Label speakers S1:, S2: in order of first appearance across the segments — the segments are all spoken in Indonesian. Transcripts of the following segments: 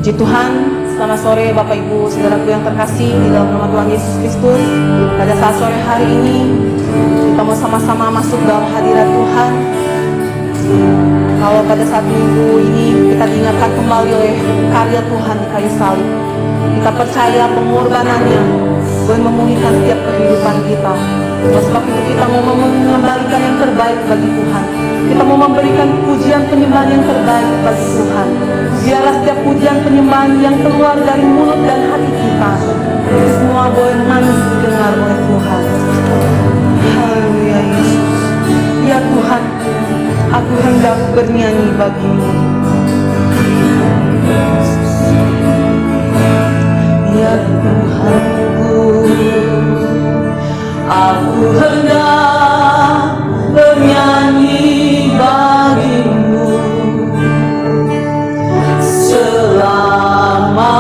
S1: Puji Tuhan, selamat sore Bapak Ibu Saudaraku yang terkasih di dalam nama Tuhan Yesus Kristus. Pada saat sore hari ini kita mau sama-sama masuk dalam hadirat Tuhan. Kalau pada saat minggu ini kita diingatkan kembali oleh karya Tuhan di kayu salib, kita percaya pengorbanannya boleh memulihkan setiap kehidupan kita. Oleh sebab itu kita mau mengembalikan yang terbaik bagi Tuhan. Kita mau memberikan pujian penyembahan yang terbaik bagi Tuhan. Biarlah setiap pujian penyembahan yang keluar dari mulut dan hati kita, itu semua boleh manis didengar oleh Tuhan. Haleluya Yesus. Ya Tuhan, aku hendak bernyanyi bagimu. Ya Tuhanku, aku hendak bernyanyi bagimu selama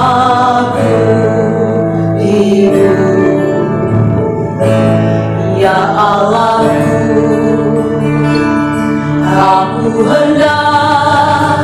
S1: ku hidup. Ya Allahku, aku hendak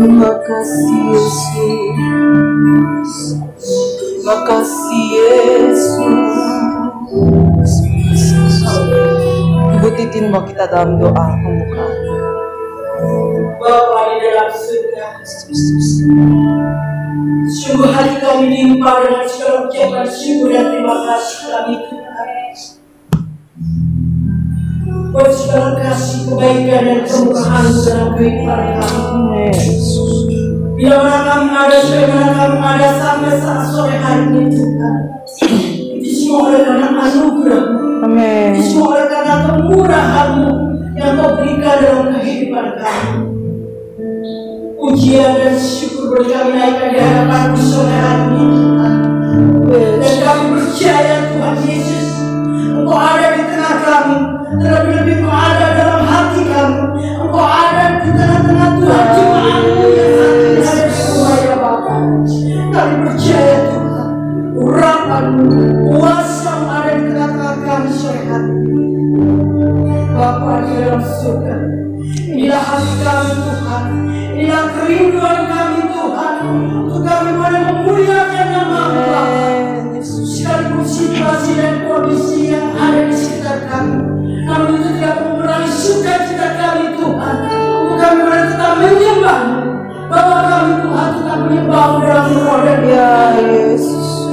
S1: Terima kasih Yesus, terima kasih Yesus. Ibu Titin mau kita dalam doa membuka.
S2: Bapa di dalam surga, sungguh hati kami limpah dengan segala ucapan syukur dan terima kasih kami Tuhan. Buat segala kasih, kebaikan dan kemurahan dalam kehidupan kami. Bila mana kami ada, sebagaimana kami ada sampai saat sore hari ini Tuhan. Itu semua oleh karena anugerah-Mu.
S1: Amin.
S2: Itu semua oleh karena kemurahan-Mu yang Kau berikan dalam kehidupan kami. Pujian dan syukur boleh kami naikkan di hadapan-Mu sore hari ini Tuhan. Dan kami percaya Tuhan Yesus, Engkau ada di tengah kami. Terlebih-lebih Engkau ada dalam hati kami. Engkau ada di tengah-tengah Tuhan jemaat-Mu yang ada di rumah ya Bapa. Kami percaya Tuhan, urapan-Mu, kuasa-Mu ada di tengah-tengah kami sore hari ini. Bapa di dalam surga, inilah hati kami Tuhan, inilah kerinduan kami Tuhan, untuk kami boleh memuliakan nama-Mu Bapa. Sekalipun situasi dan kondisi yang ada di sekitar kami, namun itu tidak mengurangi sukacita kami Tuhan, untuk kami boleh tetap menyembah-Mu. Bahwa kami Tuhan tetap menyembah-Mu dalam roh dan Yesus.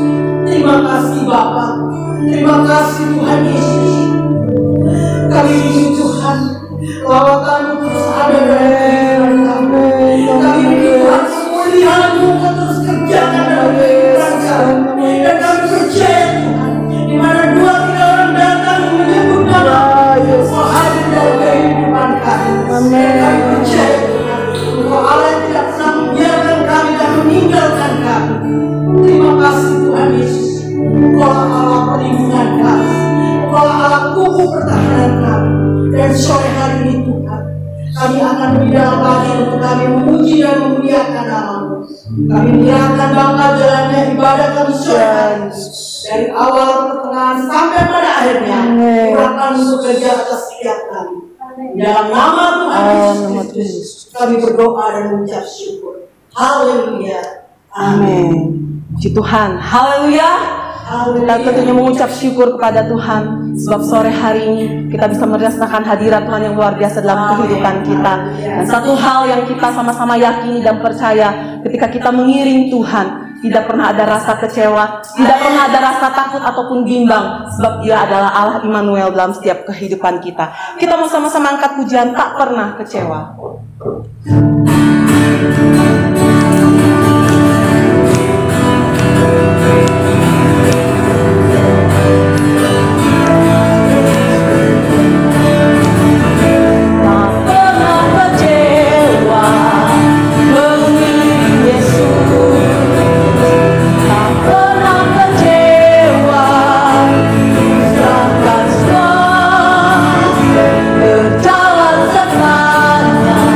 S2: Terima kasih Bapa, terima kasih Tuhan Yesus. Kami ingin Tuhan bahwa kami terus ada dalam kehidupan kami. Kami ingin Tuhan kemuliaan-Mu Kau terus kerjakan dalam kehidupan kami. Dan kami percaya Tuhan, di mana dua tiga orang datang menyebut nama-Mu, Kau hadir dalam kehidupan kami. Dan kami percaya Tuhan, Engkau Allah yang tidak pernah membiarkan kami dan meninggalkan kami. Terima kasih Tuhan Yesus, Engkau Allah perlindungan kami, Engkau Allah kubu pertahanan kami. Dan sore hari ini Tuhan, kami akan lebih dalam lagi untuk kami memuji dan memuliakan nama-Mu. Kami menyerahkan Bapa jalannya ibadah kami sore hari ini, dari awal pertengahan sampai pada akhirnya. Urapan untuk kerja atas setiap kami. Dalam nama Tuhan Yesus Kristus, kami berdoa dan mengucap syukur. Haleluya.
S1: Amin. Puji Tuhan. Haleluya. Kita tentunya mengucap syukur kepada Tuhan, sebab sore hari ini kita bisa merasakan hadirat Tuhan yang luar biasa dalam kehidupan kita. Dan satu hal yang kita sama-sama yakini dan percaya, ketika kita mengiring Tuhan, tidak pernah ada rasa kecewa, tidak pernah ada rasa takut ataupun bimbang, sebab Dia adalah Allah Immanuel dalam setiap kehidupan kita. Kita mau sama-sama angkat pujian, tak pernah kecewa.
S3: Berjalan sepanjang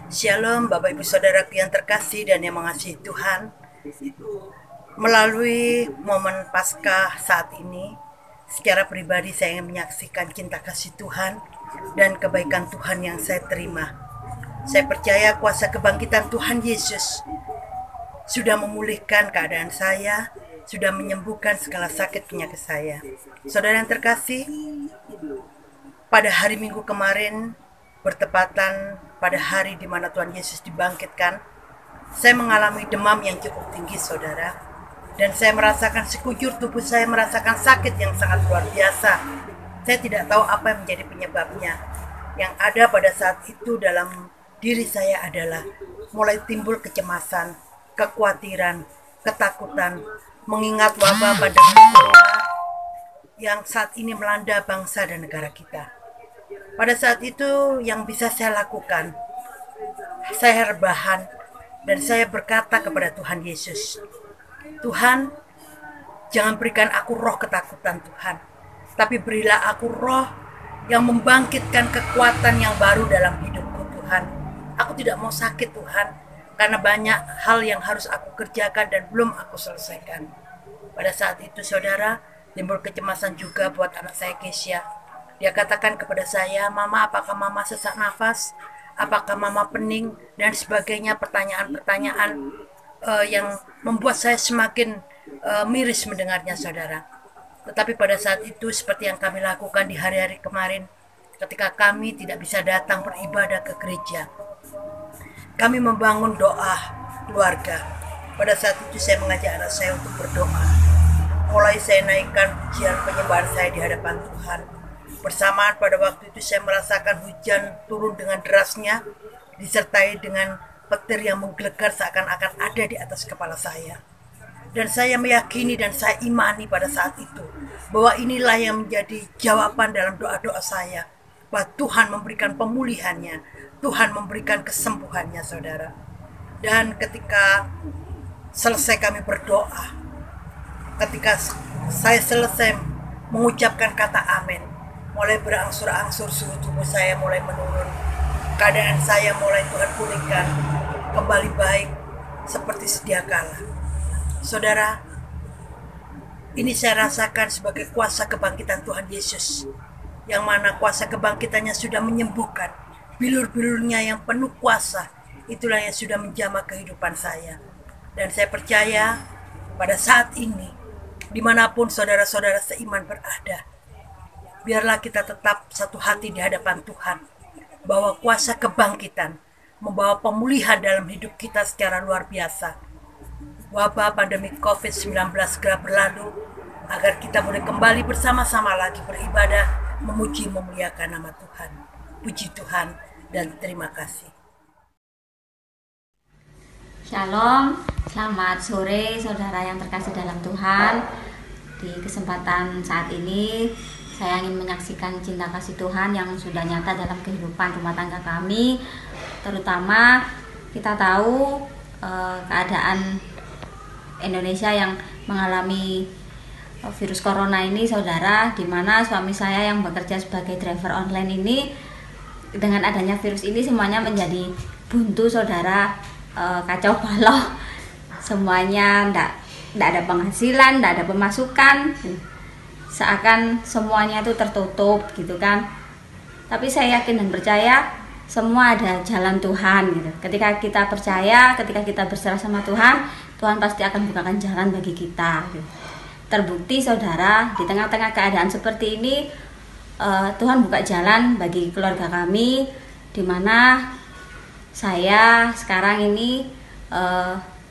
S3: Shalom Bapak Ibu Saudaraku yang terkasih dan yang mengasihi Tuhan. Melalui momen Paskah saat ini, secara pribadi saya ingin menyaksikan cinta kasih Tuhan dan kebaikan Tuhan yang saya terima. Saya percaya kuasa kebangkitan Tuhan Yesus sudah memulihkan keadaan saya, sudah menyembuhkan segala sakit penyakit saya. Saudara yang terkasih, pada hari Minggu kemarin, bertepatan pada hari di mana Tuhan Yesus dibangkitkan, saya mengalami demam yang cukup tinggi, saudara. Dan saya merasakan sekujur tubuh saya merasakan sakit yang sangat luar biasa. Saya tidak tahu apa yang menjadi penyebabnya. Yang ada pada saat itu dalam diri saya adalah mulai timbul kecemasan, kekhawatiran, ketakutan, mengingat wabah pandemi corona yang saat ini melanda bangsa dan negara kita. Pada saat itu yang bisa saya lakukan, saya rebahan dan saya berkata kepada Tuhan Yesus, Tuhan, jangan berikan aku roh ketakutan Tuhan, tapi berilah aku roh yang membangkitkan kekuatan yang baru dalam hidupku Tuhan. Aku tidak mau sakit Tuhan, karena banyak hal yang harus aku kerjakan dan belum aku selesaikan. Pada saat itu saudara, timbul kecemasan juga buat anak saya Kesia. Dia katakan kepada saya, Mama, apakah Mama sesak nafas? Apakah Mama pening? Dan sebagainya, pertanyaan-pertanyaan yang membuat saya semakin miris mendengarnya saudara. Tetapi pada saat itu seperti yang kami lakukan di hari-hari kemarin, ketika kami tidak bisa datang beribadah ke gereja, kami membangun doa keluarga. Pada saat itu saya mengajak anak saya untuk berdoa. Mulai saya naikkan pujian penyembahan saya di hadapan Tuhan. Bersamaan pada waktu itu saya merasakan hujan turun dengan derasnya, disertai dengan petir yang menggelegar seakan-akan ada di atas kepala saya. Dan saya meyakini dan saya imani pada saat itu bahwa inilah yang menjadi jawaban dalam doa-doa saya, bahwa Tuhan memberikan pemulihannya, Tuhan memberikan kesembuhannya saudara. Dan ketika selesai kami berdoa, ketika saya selesai mengucapkan kata amin, mulai berangsur-angsur suhu tubuh saya mulai menurun, keadaan saya mulai Tuhan pulihkan kembali baik seperti sedia kala. Saudara, ini saya rasakan sebagai kuasa kebangkitan Tuhan Yesus, yang mana kuasa kebangkitannya sudah menyembuhkan. Bilur-bilurnya yang penuh kuasa, itulah yang sudah menjamah kehidupan saya. Dan saya percaya pada saat ini, dimanapun saudara-saudara seiman berada, biarlah kita tetap satu hati di hadapan Tuhan, bahwa kuasa kebangkitan membawa pemulihan dalam hidup kita secara luar biasa. Wabah pandemi COVID-19 segera berlalu, agar kita boleh kembali bersama-sama lagi beribadah, memuji memuliakan nama Tuhan. Puji Tuhan dan terima kasih.
S4: Shalom, selamat sore saudara yang terkasih dalam Tuhan. Di kesempatan saat ini saya ingin menyaksikan cinta kasih Tuhan yang sudah nyata dalam kehidupan rumah tangga kami. Terutama kita tahu keadaan Indonesia yang mengalami virus corona ini saudara, di mana suami saya yang bekerja sebagai driver online ini, dengan adanya virus ini semuanya menjadi buntu saudara, kacau balau, semuanya enggak ada penghasilan, enggak ada pemasukan, seakan semuanya itu tertutup gitu kan. Tapi saya yakin dan percaya semua ada jalan Tuhan gitu. Ketika kita percaya, ketika kita berserah sama Tuhan, Tuhan pasti akan bukakan jalan bagi kita gitu. Terbukti saudara, di tengah-tengah keadaan seperti ini, Tuhan buka jalan bagi keluarga kami, di mana saya sekarang ini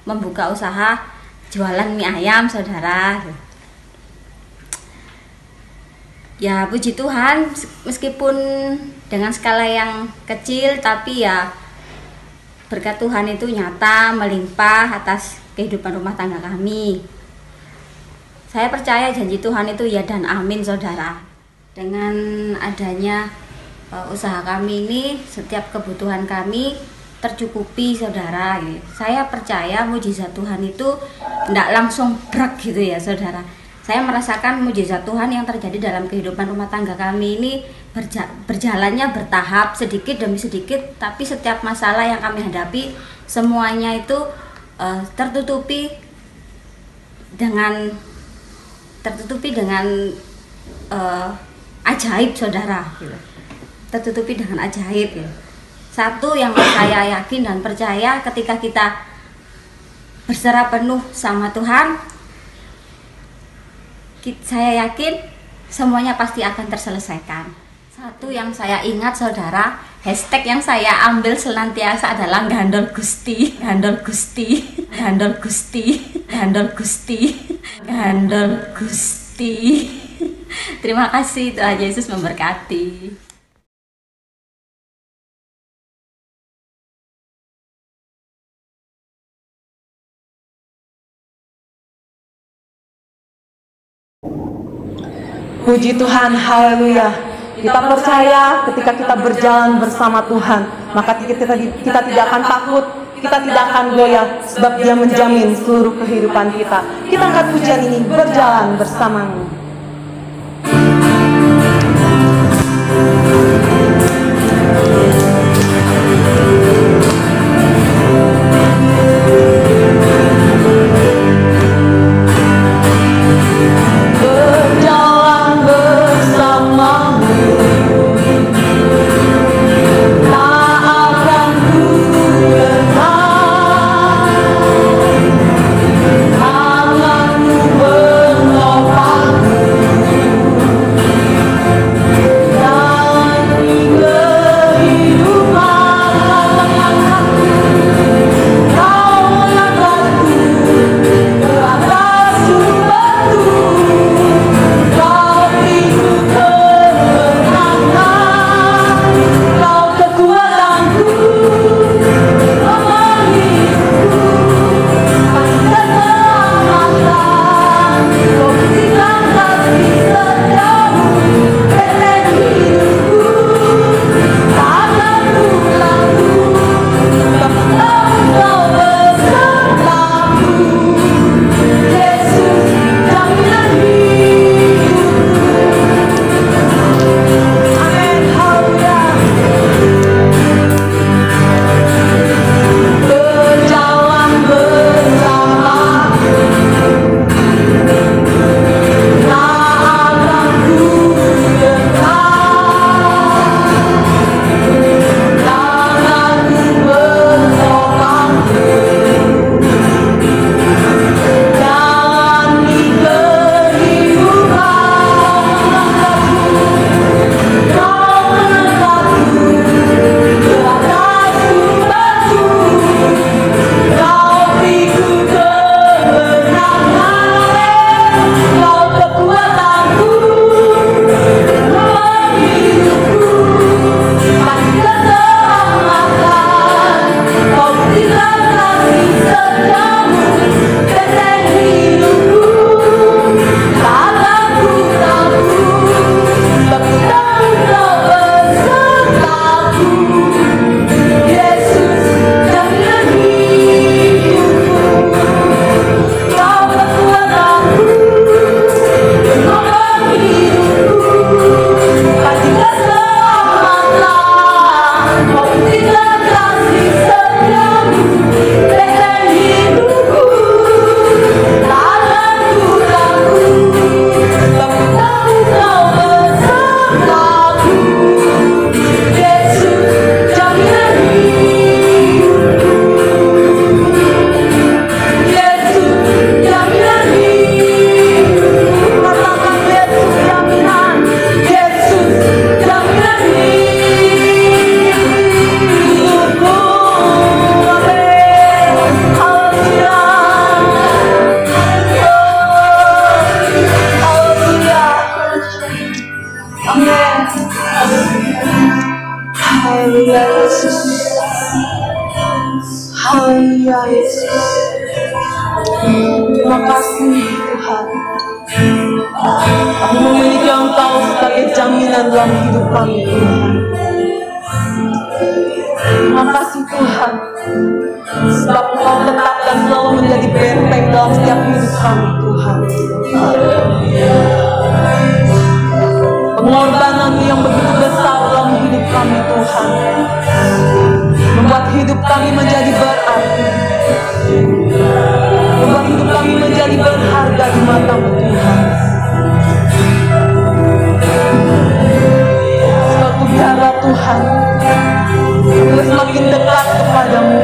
S4: membuka usaha jualan mie ayam saudara. Ya puji Tuhan, meskipun dengan skala yang kecil, tapi ya berkat Tuhan itu nyata melimpah atas kehidupan rumah tangga kami. Saya percaya janji Tuhan itu ya dan amin saudara. Dengan adanya usaha kami ini, setiap kebutuhan kami tercukupi saudara. Saya percaya mujizat Tuhan itu tidak langsung brak gitu ya saudara. Saya merasakan mujizat Tuhan yang terjadi dalam kehidupan rumah tangga kami ini berjalannya bertahap, sedikit demi sedikit, tapi setiap masalah yang kami hadapi semuanya itu tertutupi dengan ajaib, saudara. Tertutupi dengan ajaib. Satu yang saya yakin dan percaya, ketika kita berserah penuh sama Tuhan, saya yakin semuanya pasti akan terselesaikan. Satu yang saya ingat, saudara, hashtag yang saya ambil senantiasa adalah gandol Gusti, gandol Gusti, gandol Gusti, gandol Gusti, gandol Gusti. Terima kasih, Tuhan Yesus memberkati.
S1: Puji Tuhan, haleluya. Kita percaya ketika kita berjalan bersama Tuhan, maka kita tidak akan takut, kita tidak akan goyah, sebab Dia menjamin seluruh kehidupan kita. Kita angkat pujian ini, berjalan bersamamu. Haleluya Yesus. Terima kasih Tuhan. Kami memiliki Engkau sebagai jaminan dalam hidup kami Tuhan. Terima kasih Tuhan. Sebab Engkau tetap dan selalu menjadi benteng dalam setiap hidup kami Tuhan. Haleluya. Pengorbanan-Mu yang begitu besar dalam hidup kami Tuhan, membuat hidup kami menjadi berarti, membuat hidup kami menjadi berharga di mata-Mu Tuhan. Sebab biarlah Tuhan kami semakin dekat kepadamu,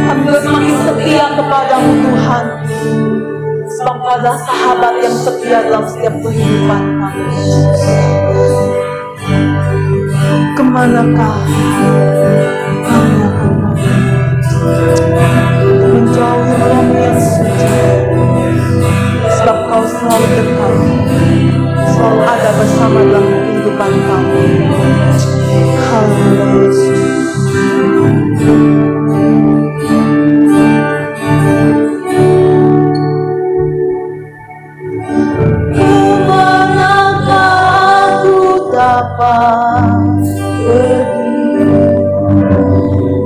S1: kami semakin setia kepadamu Tuhan. Sebab Kau adalah sahabat yang setia dalam setiap kehidupan kami. Kemanakah kami akan menjauhi roh-Mu yang suci? Sebab Kau selalu dekat, selalu ada bersama dalam kehidupan kami. Haleluya Yesus.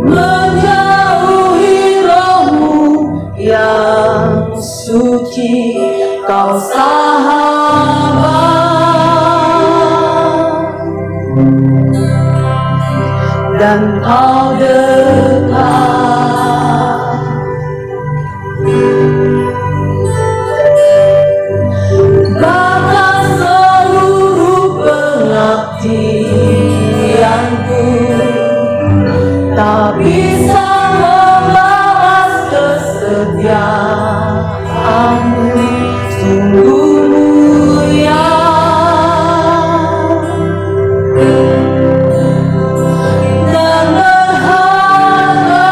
S1: Menjauhi roh-Mu yang suci, Kau sahabat, dan Kau dekat. Bahkan seluruh pengabdianku tak bisa membalas kesetiaan-Mu. Sungguh mulia dan berharga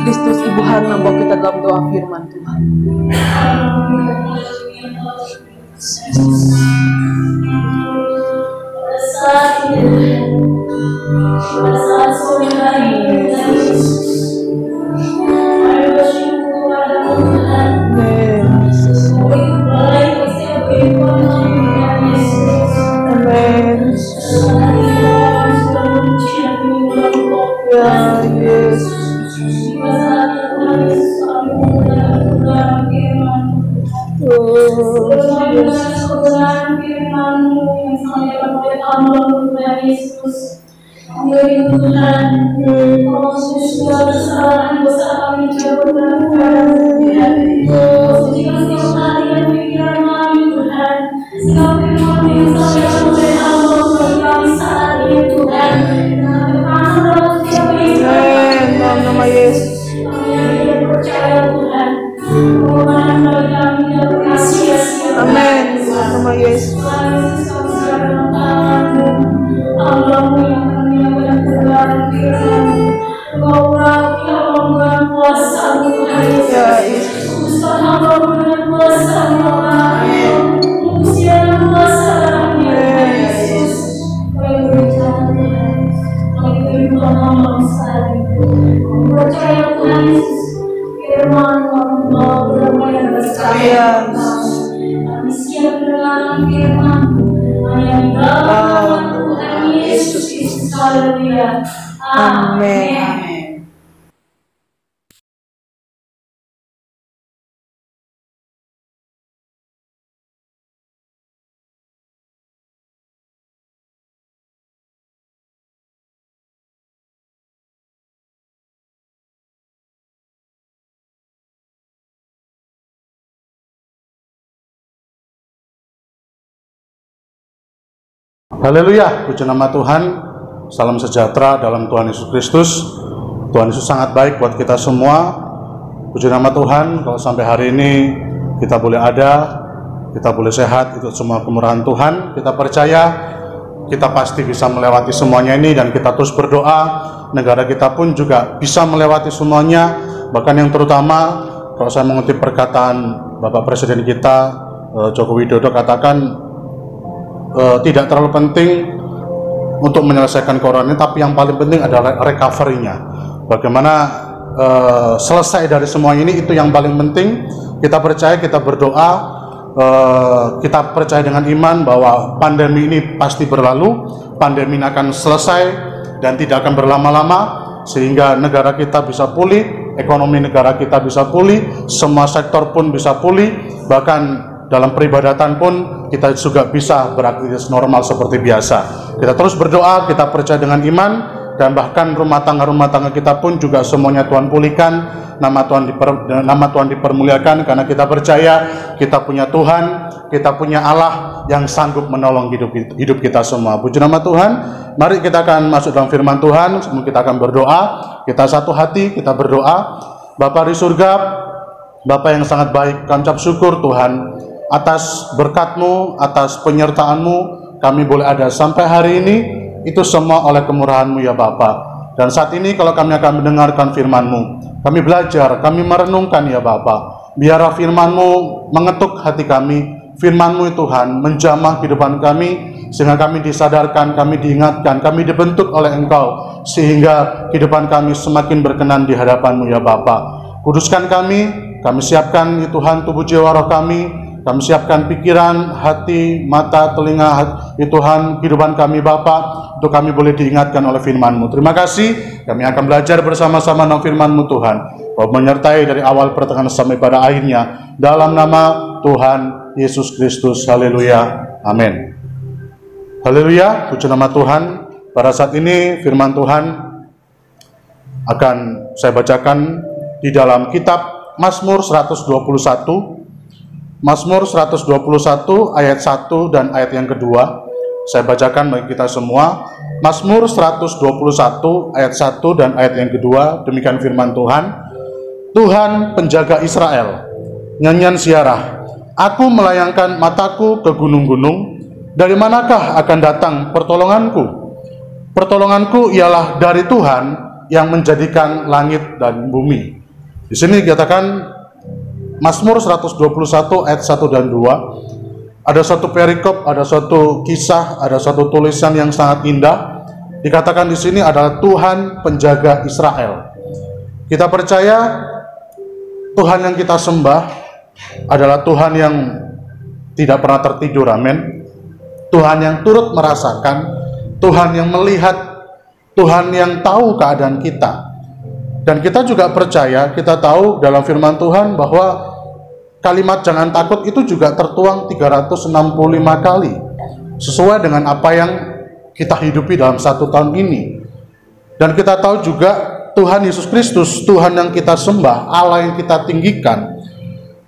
S1: Kristus, Ibu Hana, bawa kita dalam doa firman Tuhan.
S2: Pada saat sore hari Yesus, ayo bersyukur pada Tuhan. Baik setiap kehidupan Yesus.
S1: Amin.
S2: Sudah memuji dan menyembah
S1: Ya Yesus. Nama Yesus. Amin. Nama Yesus. Ya Yesus.
S2: Percaya Tuhan Yesus, firman kami siap mendengarkan firman yang dalam Tuhan Yesus Kristus. Haleluya.
S1: Amin.
S5: Haleluya, puji nama Tuhan. Salam sejahtera dalam Tuhan Yesus Kristus. Tuhan Yesus sangat baik buat kita semua. Puji nama Tuhan, kalau sampai hari ini kita boleh ada, kita boleh sehat, itu semua kemurahan Tuhan. Kita percaya kita pasti bisa melewati semuanya ini, dan kita terus berdoa negara kita pun juga bisa melewati semuanya. Bahkan yang terutama, kalau saya mengutip perkataan Bapak Presiden kita Joko Widodo, katakan tidak terlalu penting untuk menyelesaikan corona ini, tapi yang paling penting adalah recovery-nya. Bagaimana selesai dari semua ini, itu yang paling penting. Kita percaya, kita berdoa, kita percaya dengan iman bahwa pandemi ini pasti berlalu, pandemi ini akan selesai dan tidak akan berlama-lama, sehingga negara kita bisa pulih, ekonomi negara kita bisa pulih, semua sektor pun bisa pulih, bahkan dalam peribadatan pun kita juga bisa beraktivitas normal seperti biasa. Kita terus berdoa, kita percaya dengan iman, dan bahkan rumah tangga kita pun juga semuanya Tuhan pulihkan, nama Tuhan dipermuliakan, karena kita percaya kita punya Tuhan, kita punya Allah yang sanggup menolong hidup kita semua. Puji nama Tuhan. Mari kita akan masuk dalam firman Tuhan, kita akan berdoa, kita satu hati, kita berdoa. Bapa di surga, Bapa yang sangat baik, kami ucap syukur Tuhan atas berkat-Mu, atas penyertaan-Mu, kami boleh ada sampai hari ini, itu semua oleh kemurahan-Mu ya Bapa. Dan saat ini kalau kami akan mendengarkan firman-Mu, kami belajar, kami merenungkan ya Bapa. Biarlah firman-Mu mengetuk hati kami, firman-Mu Tuhan menjamah kehidupan kami, sehingga kami disadarkan, kami diingatkan, kami dibentuk oleh Engkau, sehingga kehidupan kami semakin berkenan di hadapan-Mu ya Bapa. Kuduskan kami siapkan ya Tuhan tubuh jiwa roh kami siapkan pikiran, hati, mata, telinga ya Tuhan, kehidupan kami Bapa, untuk kami boleh diingatkan oleh firman-Mu. Terima kasih, kami akan belajar bersama-sama dalam firman-Mu Tuhan. Kau menyertai dari awal pertengahan sampai pada akhirnya, dalam nama Tuhan Yesus Kristus. Haleluya, amin. Haleluya, puji nama Tuhan. Pada saat ini firman Tuhan akan saya bacakan di dalam kitab Mazmur 121. Mazmur 121 ayat 1 dan ayat yang kedua. Saya bacakan bagi kita semua. Mazmur 121 ayat 1 dan ayat yang kedua. Demikian firman Tuhan. Tuhan penjaga Israel, nyanyian siarah. Aku melayangkan mataku ke gunung-gunung. Dari manakah akan datang pertolonganku? Pertolonganku ialah dari Tuhan yang menjadikan langit dan bumi. Di sini dikatakan Mazmur 121 ayat 1 dan 2. Ada satu perikop, ada suatu kisah, ada satu tulisan yang sangat indah. Dikatakan di sini adalah Tuhan penjaga Israel. Kita percaya Tuhan yang kita sembah adalah Tuhan yang tidak pernah tertidur, amin. Tuhan yang turut merasakan, Tuhan yang melihat, Tuhan yang tahu keadaan kita. Dan kita juga percaya, kita tahu dalam firman Tuhan bahwa kalimat jangan takut itu juga tertuang 365 kali, sesuai dengan apa yang kita hidupi dalam 1 tahun ini. Dan kita tahu juga Tuhan Yesus Kristus, Tuhan yang kita sembah, Allah yang kita tinggikan,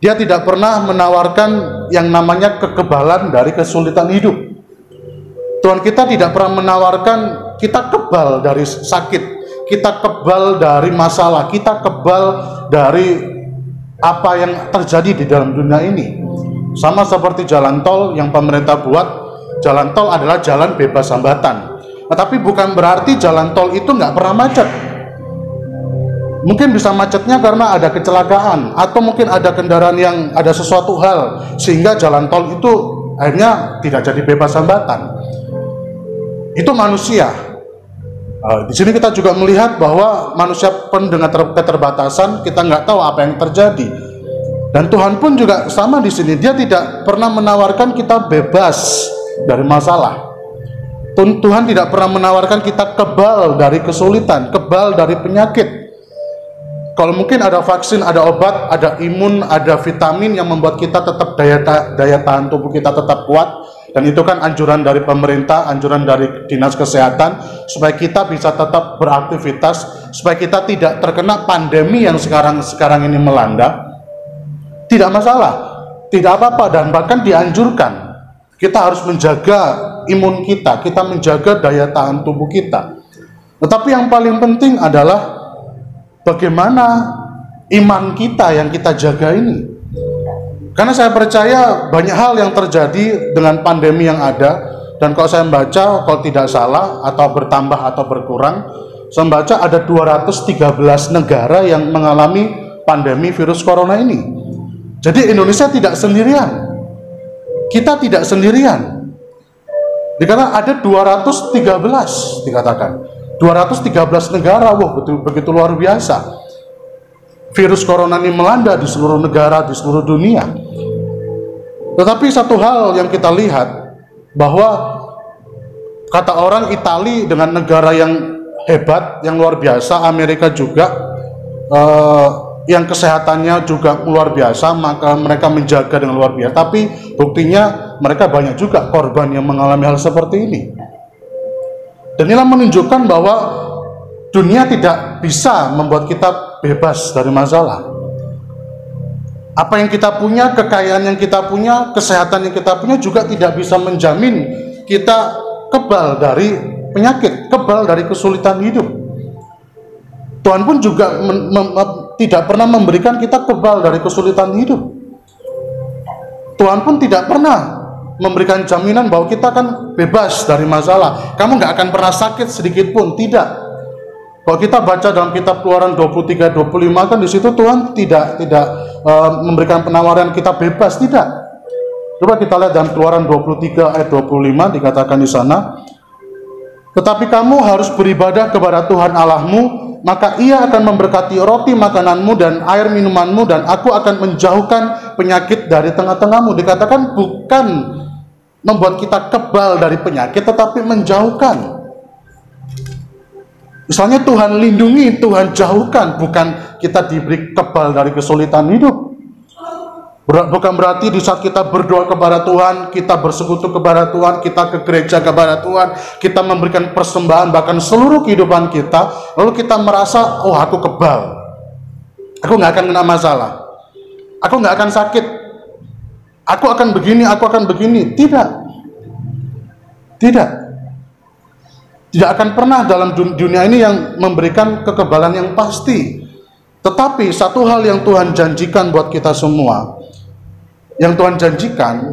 S5: Dia tidak pernah menawarkan yang namanya kekebalan dari kesulitan hidup. Tuhan kita tidak pernah menawarkan kita kebal dari sakit, kita kebal dari masalah, kita kebal dari apa yang terjadi di dalam dunia ini. Sama seperti jalan tol yang pemerintah buat, jalan tol adalah jalan bebas hambatan. Tetapi bukan berarti jalan tol itu nggak pernah macet. Mungkin bisa macetnya karena ada kecelakaan, atau mungkin ada kendaraan yang ada sesuatu hal sehingga jalan tol itu akhirnya tidak jadi bebas hambatan. Itu manusia. Di sini kita juga melihat bahwa manusia pun dengan keterbatasan, kita nggak tahu apa yang terjadi. Dan Tuhan pun juga sama di sini, Dia tidak pernah menawarkan kita bebas dari masalah. Tuhan tidak pernah menawarkan kita kebal dari kesulitan, kebal dari penyakit. Kalau mungkin ada vaksin, ada obat, ada imun, ada vitamin yang membuat kita tetap daya tahan tubuh kita tetap kuat. Dan itu kan anjuran dari pemerintah, anjuran dari dinas kesehatan, supaya kita bisa tetap beraktivitas, supaya kita tidak terkena pandemi yang sekarang ini melanda. Tidak masalah, tidak apa-apa, dan bahkan dianjurkan. Kita harus menjaga imun kita menjaga daya tahan tubuh kita. Tetapi yang paling penting adalah bagaimana iman kita yang kita jaga ini. Karena saya percaya banyak hal yang terjadi dengan pandemi yang ada. Dan kalau saya membaca, kalau tidak salah atau bertambah atau berkurang, saya membaca ada 213 negara yang mengalami pandemi virus corona ini. Jadi Indonesia tidak sendirian. Kita tidak sendirian. Dikatakan ada 213 dikatakan. 213 negara, wah begitu luar biasa. Virus corona ini melanda di seluruh negara, di seluruh dunia. Tetapi satu hal yang kita lihat, bahwa kata orang Italia dengan negara yang hebat, yang luar biasa, Amerika juga, yang kesehatannya juga luar biasa, maka mereka menjaga dengan luar biasa. Tapi buktinya mereka banyak juga korban yang mengalami hal seperti ini. Dan inilah menunjukkan bahwa dunia tidak bisa membuat kita bebas dari masalah. Apa yang kita punya, kekayaan yang kita punya, kesehatan yang kita punya juga tidak bisa menjamin kita kebal dari penyakit, kebal dari kesulitan hidup. Tuhan pun juga tidak pernah memberikan kita kebal dari kesulitan hidup. Tuhan pun tidak pernah memberikan jaminan bahwa kita akan bebas dari masalah. Kamu nggak akan pernah sakit sedikit pun, tidak. Kalau kita baca dalam kitab Keluaran 23-25 kan di situ Tuhan tidak memberikan penawaran kita bebas, tidak. Coba kita lihat dalam Keluaran 23 ayat 25 dikatakan di sana, tetapi kamu harus beribadah kepada Tuhan Allahmu, maka Ia akan memberkati roti makananmu dan air minumanmu, dan aku akan menjauhkan penyakit dari tengah-tengahmu. Dikatakan bukan membuat kita kebal dari penyakit, tetapi menjauhkan. Misalnya Tuhan lindungi, Tuhan jauhkan, bukan kita diberi kebal dari kesulitan hidup. Bukan berarti di saat kita berdoa kepada Tuhan, kita bersekutu kepada Tuhan, kita ke gereja kepada Tuhan, kita memberikan persembahan bahkan seluruh kehidupan kita, lalu kita merasa, oh aku kebal, aku nggak akan kena masalah, aku nggak akan sakit, aku akan begini, aku akan begini. Tidak akan pernah dalam dunia ini yang memberikan kekebalan yang pasti. Tetapi satu hal yang Tuhan janjikan buat kita semua, yang Tuhan janjikan,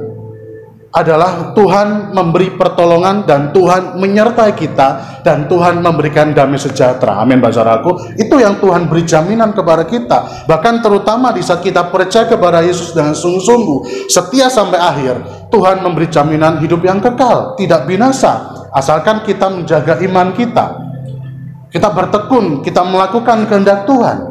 S5: adalah Tuhan memberi pertolongan dan Tuhan menyertai kita dan Tuhan memberikan damai sejahtera. Amin, saudaraku. Itu yang Tuhan beri jaminan kepada kita. Bahkan terutama di saat kita percaya kepada Yesus dengan sungguh-sungguh, setia sampai akhir, Tuhan memberi jaminan hidup yang kekal, tidak binasa, asalkan kita menjaga iman kita. Kita bertekun, kita melakukan kehendak Tuhan.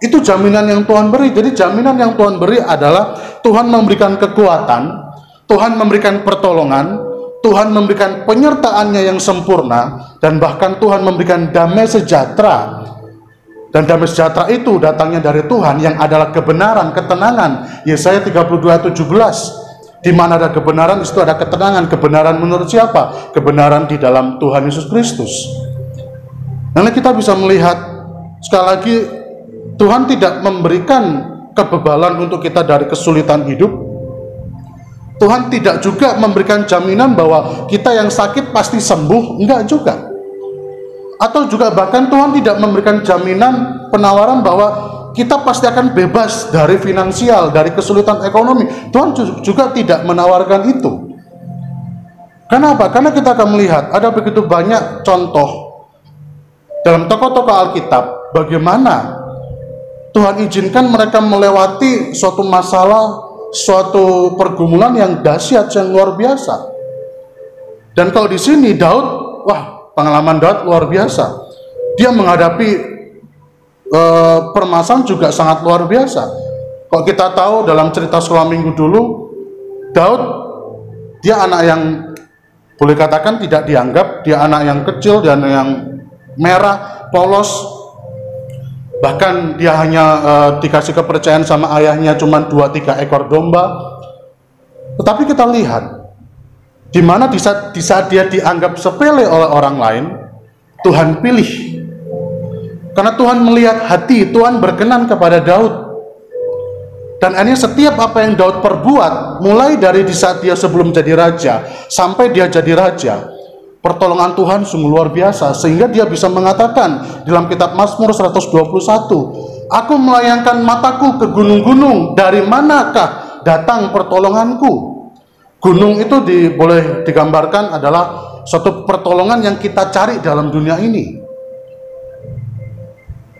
S5: Itu jaminan yang Tuhan beri. Jadi jaminan yang Tuhan beri adalah Tuhan memberikan kekuatan, Tuhan memberikan pertolongan, Tuhan memberikan penyertaannya yang sempurna, dan bahkan Tuhan memberikan damai sejahtera. Dan damai sejahtera itu datangnya dari Tuhan yang adalah kebenaran, ketenangan. Yesaya 32:17. Di mana ada kebenaran, itu ada ketenangan. Kebenaran menurut siapa? Kebenaran di dalam Tuhan Yesus Kristus. Nanti kita bisa melihat, sekali lagi, Tuhan tidak memberikan kebebalan untuk kita dari kesulitan hidup. Tuhan tidak juga memberikan jaminan bahwa kita yang sakit pasti sembuh, enggak juga. Atau juga bahkan Tuhan tidak memberikan jaminan penawaran bahwa kita pasti akan bebas dari finansial, dari kesulitan ekonomi. Tuhan juga tidak menawarkan itu. Kenapa? Karena kita akan melihat ada begitu banyak contoh dalam tokoh-tokoh Alkitab bagaimana Tuhan izinkan mereka melewati suatu masalah, suatu pergumulan yang dahsyat, yang luar biasa. Dan kalau di sini Daud, wah, pengalaman Daud luar biasa. Dia menghadapi permasalahan juga sangat luar biasa. Kalau kita tahu dalam cerita sekolah minggu dulu, Daud, dia anak yang boleh katakan tidak dianggap, dia anak yang kecil dan yang merah, polos. Bahkan dia hanya dikasih kepercayaan sama ayahnya cuma 2-3 ekor domba. Tetapi kita lihat, di mana di saat dia dianggap sepele oleh orang lain, Tuhan pilih. Karena Tuhan melihat hati, Tuhan berkenan kepada Daud. Dan akhirnya setiap apa yang Daud perbuat, mulai dari di saat dia sebelum jadi raja, sampai dia jadi raja, pertolongan Tuhan sungguh luar biasa, sehingga dia bisa mengatakan dalam kitab Mazmur 121, aku melayangkan mataku ke gunung-gunung, dari manakah datang pertolonganku? Gunung itu boleh digambarkan adalah suatu pertolongan yang kita cari dalam dunia ini.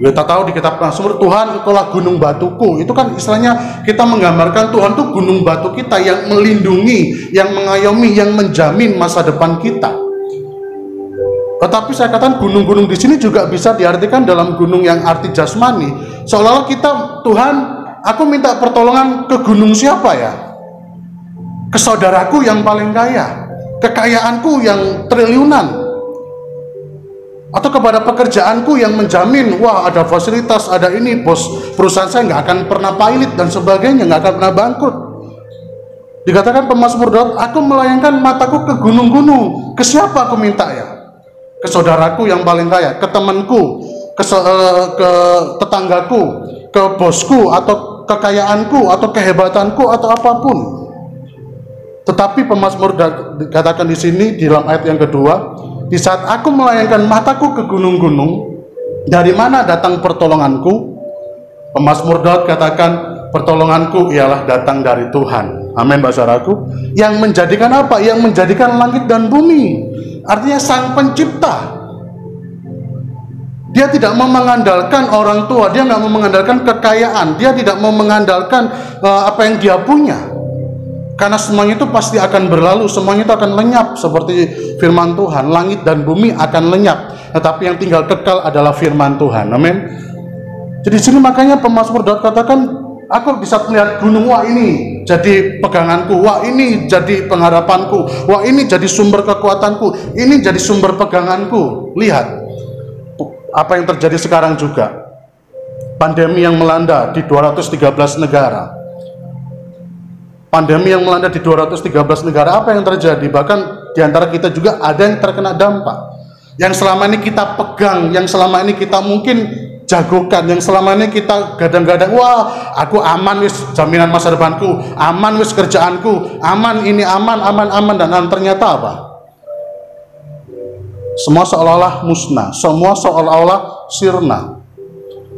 S5: Kita tahu di kitab Mazmur, Tuhan itulah gunung batuku. Itu kan istilahnya kita menggambarkan Tuhan itu gunung batu kita yang melindungi, yang mengayomi, yang menjamin masa depan kita. Tetapi saya katakan gunung-gunung di sini juga bisa diartikan dalam gunung yang arti jasmani. Seolah-olah kita, Tuhan, aku minta pertolongan ke gunung siapa ya? Ke saudaraku yang paling kaya, kekayaanku yang triliunan, atau kepada pekerjaanku yang menjamin, wah ada fasilitas, ada ini, bos perusahaan saya nggak akan pernah pailit dan sebagainya, nggak akan pernah bangkrut. Dikatakan pemazmur Daud, aku melayangkan mataku ke gunung-gunung. Ke siapa aku minta ya? Ke saudaraku yang paling kaya, ke temanku, ke tetanggaku, ke bosku, atau kekayaanku, atau kehebatanku, atau apapun. Tetapi pemazmur dikatakan di sini di dalam ayat yang kedua, di saat aku melayangkan mataku ke gunung-gunung, dari mana datang pertolonganku? Pemazmur Daud katakan, pertolonganku ialah datang dari Tuhan. Amin, saudaraku. Yang menjadikan apa? Yang menjadikan langit dan bumi. Artinya Sang Pencipta. Dia tidak mau mengandalkan orang tua, dia nggak mau mengandalkan kekayaan, dia tidak mau mengandalkan apa yang dia punya. Karena semuanya itu pasti akan berlalu, semuanya itu akan lenyap, seperti firman Tuhan, langit dan bumi akan lenyap, tetapi yang tinggal kekal adalah firman Tuhan. Amin. Jadi di sini makanya pemazmur Daud katakan, aku bisa melihat gunung, wah ini jadi peganganku, wah ini jadi pengharapanku, wah ini jadi sumber kekuatanku, ini jadi sumber peganganku. Lihat apa yang terjadi sekarang juga. Pandemi yang melanda di 213 negara. Pandemi yang melanda di 213 negara, apa yang terjadi? Bahkan di antara kita juga ada yang terkena dampak. Yang selama ini kita pegang, yang selama ini kita mungkin jagokan, yang selama ini kita gadang-gadang, wah aku aman wis, jaminan masa depanku, aman wis kerjaanku, aman ini, aman, dan ternyata apa? Semua seolah-olah musnah, semua seolah-olah sirna,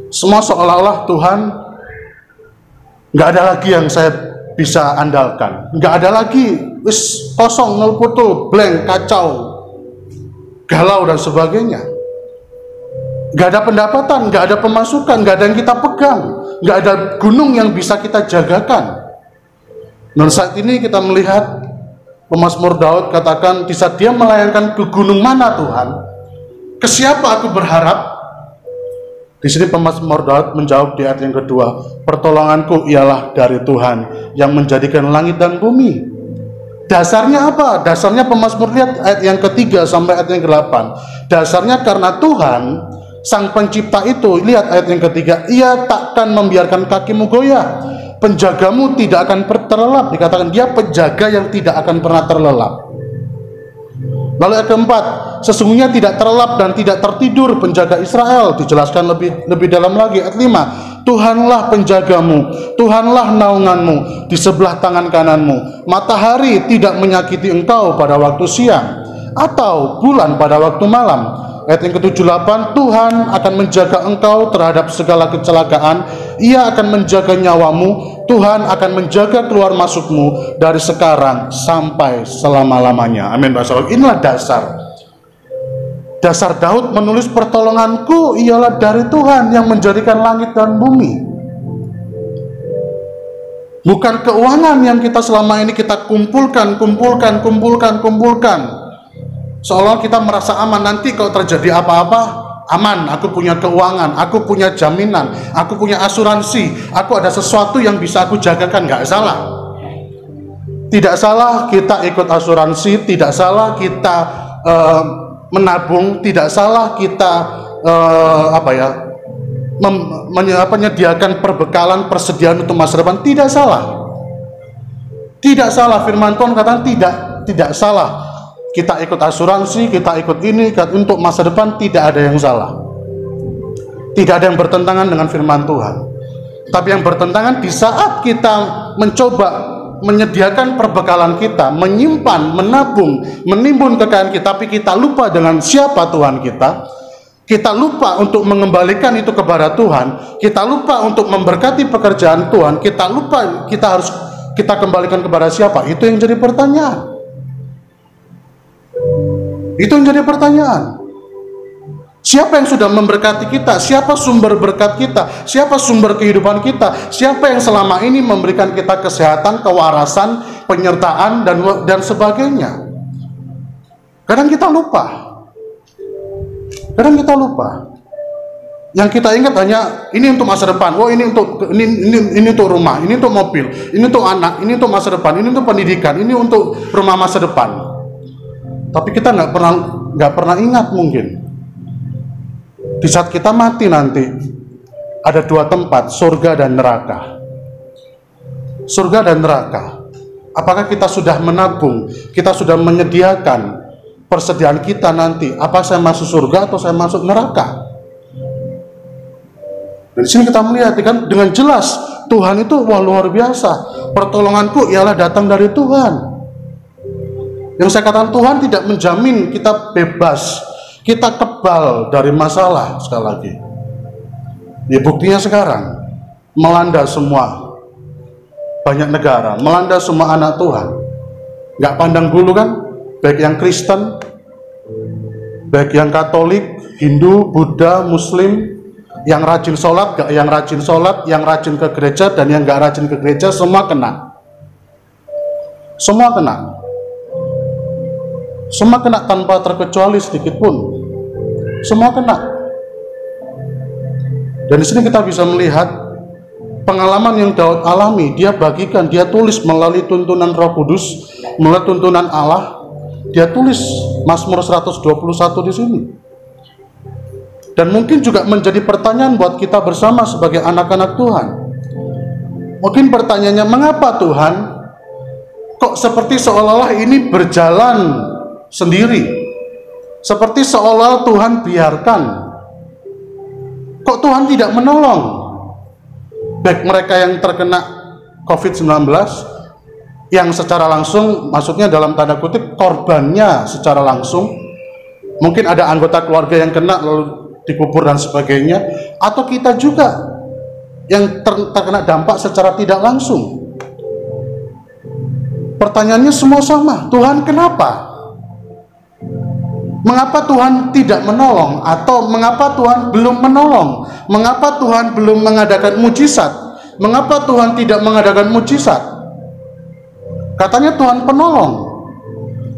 S5: semua seolah-olah Tuhan nggak ada lagi yang saya bisa andalkan, nggak ada lagi wis kosong, nol putul, blank, kacau, galau dan sebagainya. Gak ada pendapatan, gak ada pemasukan, gak ada yang kita pegang, gak ada gunung yang bisa kita jagakan. Dan saat ini kita melihat pemazmur Daud katakan, di saat dia melayangkan ke gunung mana Tuhan, ke siapa aku berharap? Di sini pemazmur Daud menjawab di ayat yang kedua, pertolonganku ialah dari Tuhan yang menjadikan langit dan bumi. Dasarnya apa? Dasarnya pemazmur, lihat ayat yang ketiga sampai ayat yang ke-8. Dasarnya karena Tuhan Sang Pencipta itu, lihat ayat yang ketiga, ia takkan membiarkan kakimu goyah, penjagamu tidak akan terlelap. Dikatakan dia penjaga yang tidak akan pernah terlelap. Lalu ayat keempat, sesungguhnya tidak terlelap dan tidak tertidur penjaga Israel. Dijelaskan lebih dalam lagi ayat 5, Tuhanlah penjagamu, Tuhanlah naunganmu di sebelah tangan kananmu. Matahari tidak menyakiti engkau pada waktu siang, atau bulan pada waktu malam. Ayat yang ke-78, Tuhan akan menjaga engkau terhadap segala kecelakaan, ia akan menjaga nyawamu, Tuhan akan menjaga keluar masukmu dari sekarang sampai selama-lamanya. Amin. Inilah dasar Daud menulis, pertolonganku ialah dari Tuhan yang menjadikan langit dan bumi. Bukan keuangan yang kita selama ini kita kumpulkan, seolah kita merasa aman. Nanti kalau terjadi apa-apa, aman, aku punya keuangan, aku punya jaminan, aku punya asuransi, aku ada sesuatu yang bisa aku jagakan. Nggak salah, tidak salah kita ikut asuransi, tidak salah kita menabung, tidak salah kita menyediakan perbekalan, persediaan untuk masa depan. Tidak salah, firman Tuhan katakan tidak salah kita ikut asuransi, kita ikut ini untuk masa depan. Tidak ada yang salah, tidak ada yang bertentangan dengan firman Tuhan. Tapi yang bertentangan di saat kita mencoba menyediakan perbekalan kita, menyimpan, menabung, menimbun kekayaan kita, tapi kita lupa dengan siapa Tuhan kita lupa untuk mengembalikan itu kepada Tuhan, kita lupa untuk memberkati pekerjaan Tuhan, kita lupa kita kembalikan kepada siapa. Itu yang jadi pertanyaan. Siapa yang sudah memberkati kita? Siapa sumber berkat kita? Siapa sumber kehidupan kita? Siapa yang selama ini memberikan kita kesehatan, kewarasan, penyertaan, dan sebagainya? Kadang kita lupa. Yang kita ingat hanya ini untuk masa depan. Oh, ini untuk rumah, ini untuk mobil, ini untuk anak, ini untuk masa depan, ini untuk pendidikan, ini untuk rumah masa depan. Tapi kita nggak pernah ingat, mungkin di saat kita mati nanti ada dua tempat, surga dan neraka. Surga dan neraka. Apakah kita sudah menabung? Kita sudah menyediakan persediaan kita nanti? Apa saya masuk surga atau saya masuk neraka? Dan di sini kita melihat kan dengan jelas Tuhan itu luar biasa. Pertolonganku ialah datang dari Tuhan. Yang saya katakan, Tuhan tidak menjamin kita bebas, kita kebal dari masalah. Sekali lagi, ya buktinya sekarang melanda semua banyak negara, melanda semua anak Tuhan. Nggak pandang bulu kan, baik yang Kristen, baik yang Katolik, Hindu, Buddha, Muslim, yang rajin sholat, gak yang rajin sholat, yang rajin ke gereja dan yang gak rajin ke gereja, semua kena. Semua kena tanpa terkecuali sedikit pun. Semua kena. Dan di sini kita bisa melihat pengalaman yang Daud alami. Dia bagikan, dia tulis melalui tuntunan Roh Kudus, melalui tuntunan Allah. Dia tulis Mazmur 121 di sini. Dan mungkin juga menjadi pertanyaan buat kita bersama sebagai anak-anak Tuhan. Mungkin pertanyaannya, mengapa Tuhan kok seperti seolah-olah ini berjalan sendiri, seperti seolah Tuhan biarkan? Kok Tuhan tidak menolong baik mereka yang terkena COVID-19, yang secara langsung, maksudnya dalam tanda kutip korbannya secara langsung, mungkin ada anggota keluarga yang kena lalu dikubur dan sebagainya, atau kita juga yang terkena dampak secara tidak langsung. Pertanyaannya semua sama, Tuhan kenapa? Mengapa Tuhan tidak menolong? Atau mengapa Tuhan belum menolong? Mengapa Tuhan belum mengadakan mujizat? Mengapa Tuhan tidak mengadakan mujizat? Katanya Tuhan penolong.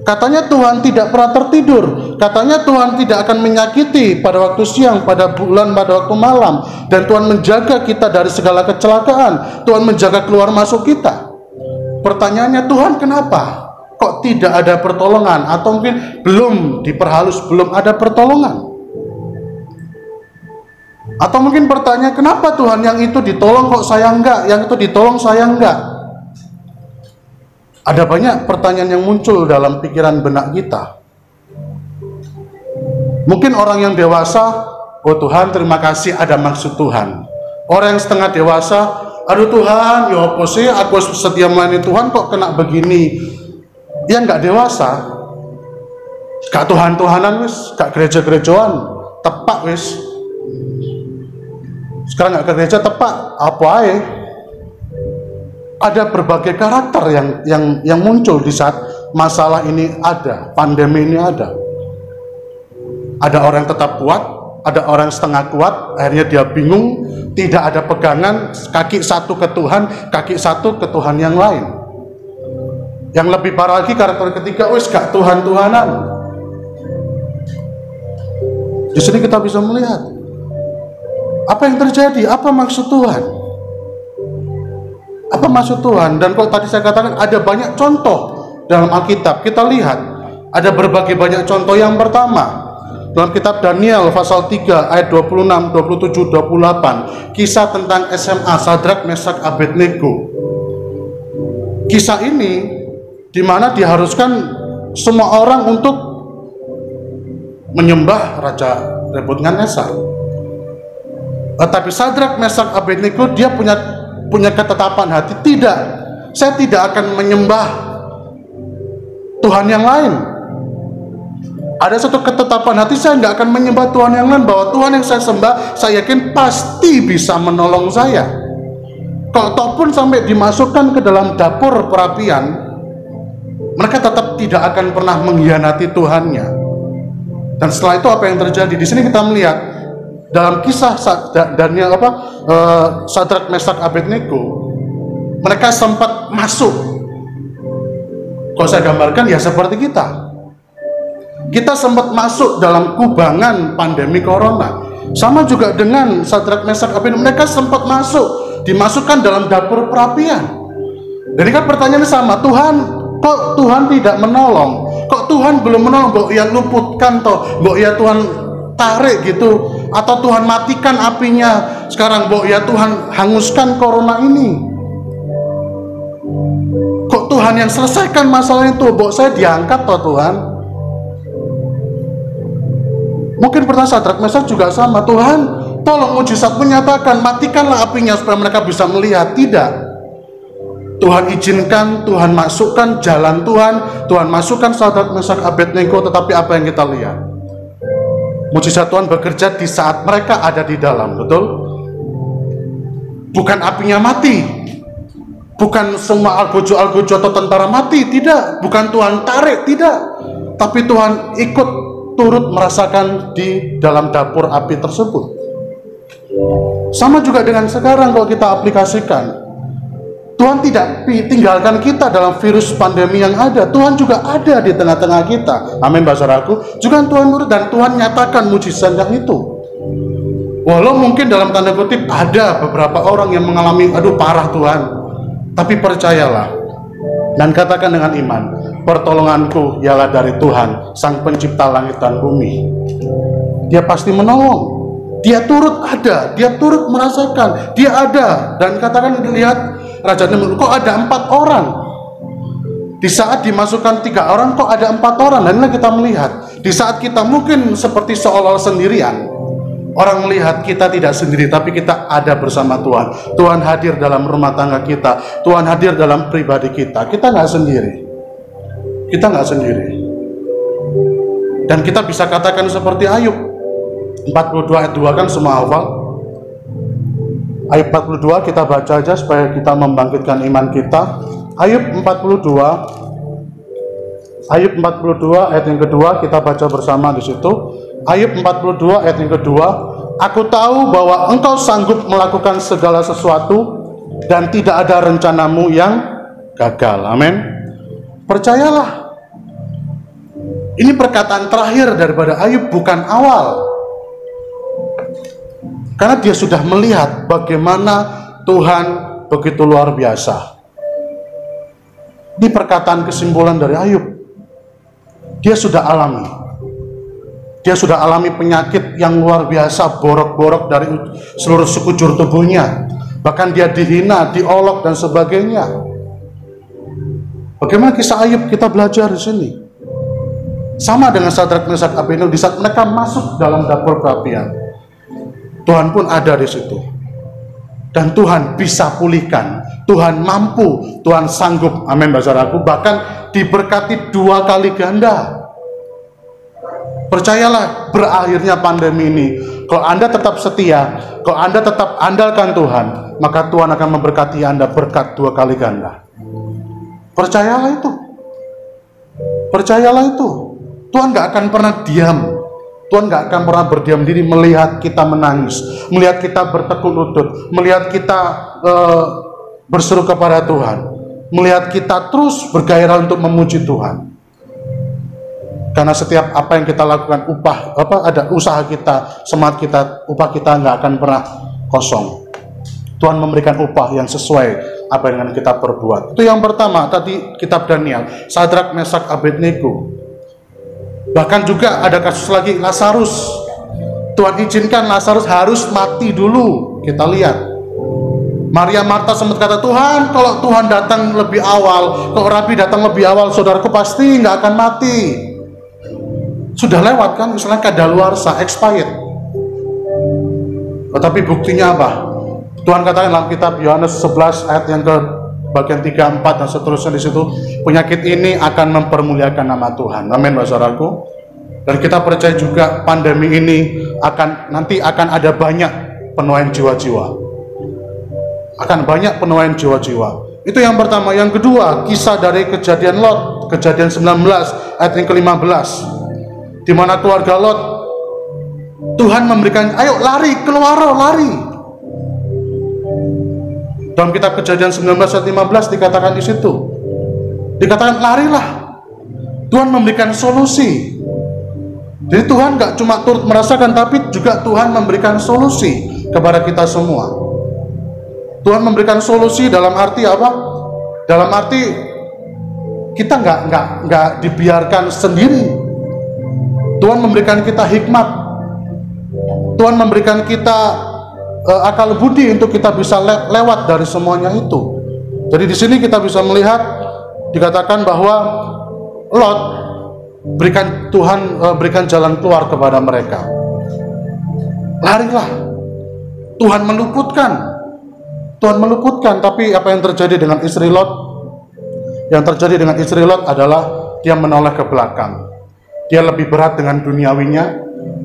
S5: Katanya Tuhan tidak pernah tertidur. Katanya Tuhan tidak akan menyakiti pada waktu siang, pada bulan, pada waktu malam. Dan Tuhan menjaga kita dari segala kecelakaan. Tuhan menjaga keluar masuk kita. Pertanyaannya, Tuhan kenapa? Kok tidak ada pertolongan? Atau mungkin belum diperhalus, belum ada pertolongan? Atau mungkin pertanyaan, kenapa Tuhan yang itu ditolong kok saya enggak? Yang itu ditolong saya enggak? Ada banyak pertanyaan yang muncul dalam pikiran benak kita. Mungkin orang yang dewasa, oh Tuhan terima kasih ada maksud Tuhan. Orang yang setengah dewasa, aduh Tuhan, ya apa sih aku setia melayani Tuhan kok kena begini. Yang nggak dewasa, gak Tuhan-Tuhanan wis, gak gereja-gerejaan, tepak wis. Sekarang gak ke gereja tepak, apa aja. Ada berbagai karakter yang muncul di saat masalah ini ada, pandemi ini ada. Ada orang yang tetap kuat, ada orang yang setengah kuat, akhirnya dia bingung, tidak ada pegangan, kaki satu ke Tuhan, kaki satu ke Tuhan yang lain. Yang lebih parah lagi karakter ketiga, wis gak Tuhan-Tuhanan. Di sini kita bisa melihat apa yang terjadi, apa maksud Tuhan. Apa maksud Tuhan? Dan kalau tadi saya katakan ada banyak contoh dalam Alkitab. Kita lihat ada berbagai banyak contoh. Yang pertama dalam kitab Daniel pasal 3 ayat 26, 27, 28, kisah tentang SMA Sadrak, Mesak, Abednego. Kisah ini di mana diharuskan semua orang untuk menyembah Raja Nebukadnezar. Tapi Sadrak, Mesak, Abednego dia punya ketetapan hati, tidak, saya tidak akan menyembah Tuhan yang lain. Ada satu ketetapan hati, saya nggak akan menyembah Tuhan yang lain, bahwa Tuhan yang saya sembah, saya yakin pasti bisa menolong saya. Kalau pun sampai dimasukkan ke dalam dapur perapian, mereka tetap tidak akan pernah mengkhianati Tuhannya. Dan setelah itu apa yang terjadi? Di sini kita melihat dalam kisah Daniel Sadrak, Mesak, Abednego, mereka sempat masuk. Kalau saya gambarkan ya seperti kita sempat masuk dalam kubangan pandemi corona. Sama juga dengan Sadrak, Mesak, Abednego, mereka sempat masuk, dimasukkan dalam dapur perapian. Jadi kan pertanyaannya sama, Tuhan, kok Tuhan tidak menolong? Kok Tuhan belum menolong? Kok ya luputkan toh? Kok ya Tuhan tarik gitu, atau Tuhan matikan apinya sekarang, Bok ya Tuhan hanguskan corona ini. Kok Tuhan yang selesaikan masalah itu, Bok saya diangkat toh Tuhan. Mungkin pertanyaan Sadrak, Mesak juga sama, Tuhan tolong mujizat menyatakan, matikanlah apinya supaya mereka bisa melihat. Tidak, Tuhan izinkan, Tuhan masukkan jalan Tuhan masukkan Sadrak, Mesak, Abednego. Tetapi apa yang kita lihat? Mujizat Tuhan bekerja di saat mereka ada di dalam, betul? Bukan apinya mati, bukan semua algojo atau tentara mati, tidak. Bukan Tuhan tarik, tidak. Tapi Tuhan ikut turut merasakan di dalam dapur api tersebut. Sama juga dengan sekarang kalau kita aplikasikan. Tuhan tidak tinggalkan kita dalam virus pandemi yang ada. Tuhan juga ada di tengah-tengah kita. Amin, saudaraku. Juga Tuhan turut dan Tuhan nyatakan mujizat yang itu. Walau mungkin dalam tanda kutip ada beberapa orang yang mengalami, aduh parah Tuhan. Tapi percayalah dan katakan dengan iman, pertolonganku ialah dari Tuhan, Sang Pencipta langit dan bumi. Dia pasti menolong. Dia turut ada, dia turut merasakan, dia ada. Dan katakan, lihat Raja Nebukadnezar, kok ada 4 orang? Di saat dimasukkan 3 orang, kok ada 4 orang? Dan kita melihat, di saat kita mungkin seperti seolah-olah sendirian, orang melihat kita tidak sendiri, tapi kita ada bersama Tuhan. Tuhan hadir dalam rumah tangga kita, Tuhan hadir dalam pribadi kita. Kita nggak sendiri. Kita nggak sendiri. Dan kita bisa katakan seperti Ayub 42 ayat 2, kan semua hafal. Ayat 42 kita baca aja supaya kita membangkitkan iman kita. Ayub 42 ayat yang kedua, kita baca bersama di situ. Ayub 42 ayat yang kedua, aku tahu bahwa engkau sanggup melakukan segala sesuatu dan tidak ada rencanamu yang gagal. Amin. Percayalah. Ini perkataan terakhir daripada Ayub, bukan awal. Karena dia sudah melihat bagaimana Tuhan begitu luar biasa. Ini perkataan kesimpulan dari Ayub. Dia sudah alami. Dia sudah alami penyakit yang luar biasa, borok-borok dari seluruh sekujur tubuhnya. Bahkan dia dihina, diolok dan sebagainya. Bagaimana kisah Ayub kita belajar di sini? Sama dengan Sadrak, Mesak, Abednego, di saat mereka masuk dalam dapur perapian, Tuhan pun ada di situ. Dan Tuhan bisa pulihkan, Tuhan mampu, Tuhan sanggup. Amin, saudaraku. Bahkan diberkati 2 kali ganda. Percayalah, berakhirnya pandemi ini, kalau Anda tetap setia, kalau Anda tetap andalkan Tuhan, maka Tuhan akan memberkati Anda berkat 2 kali ganda. Percayalah itu. Percayalah itu. Tuhan gak akan pernah diam. Tuhan gak akan pernah berdiam diri melihat kita menangis, melihat kita bertekuk lutut, melihat kita berseru kepada Tuhan, melihat kita terus bergairah untuk memuji Tuhan. Karena setiap apa yang kita lakukan, ada usaha kita, semangat kita, upah kita nggak akan pernah kosong. Tuhan memberikan upah yang sesuai apa yang kita perbuat. Itu yang pertama, tadi kitab Daniel, Sadrak, Mesak, Abednego. Bahkan juga ada kasus lagi, Lazarus. Tuhan izinkan Lazarus harus mati dulu. Kita lihat, Maria Marta sempat kata, Tuhan, kalau Tuhan datang lebih awal, kalau Rabi datang lebih awal, saudaraku pasti nggak akan mati. Sudah lewat kan, misalnya kadaluarsa, expired. Tetapi buktinya apa? Tuhan katakan dalam kitab Yohanes 11 ayat yang ke bagian 3, 4 dan seterusnya di situ, penyakit ini akan mempermuliakan nama Tuhan. Amin, saudaraku. Dan kita percaya juga pandemi ini nanti akan ada banyak penuaian jiwa-jiwa. Akan banyak penuaian jiwa-jiwa. Itu yang pertama. Yang kedua, kisah dari kejadian Lot, kejadian 19 ayat yang ke-15. Di mana keluarga Lot, Tuhan memberikan, ayo lari, keluar, lari. Dalam kitab kejadian 19 ayat 15 dikatakan di situ, dikatakan larilah. Tuhan memberikan solusi. Jadi Tuhan gak cuma turut merasakan, tapi juga Tuhan memberikan solusi kepada kita semua. Tuhan memberikan solusi dalam arti apa? Dalam arti kita nggak dibiarkan sendiri. Tuhan memberikan kita hikmat. Tuhan memberikan kita akal budi untuk kita bisa lewat dari semuanya itu. Jadi di sini kita bisa melihat dikatakan bahwa Lot berikan jalan keluar kepada mereka. Larilah. Tuhan meluputkan, tapi apa yang terjadi dengan istri Lot? Yang terjadi dengan istri Lot adalah dia menoleh ke belakang. Dia lebih berat dengan duniawinya,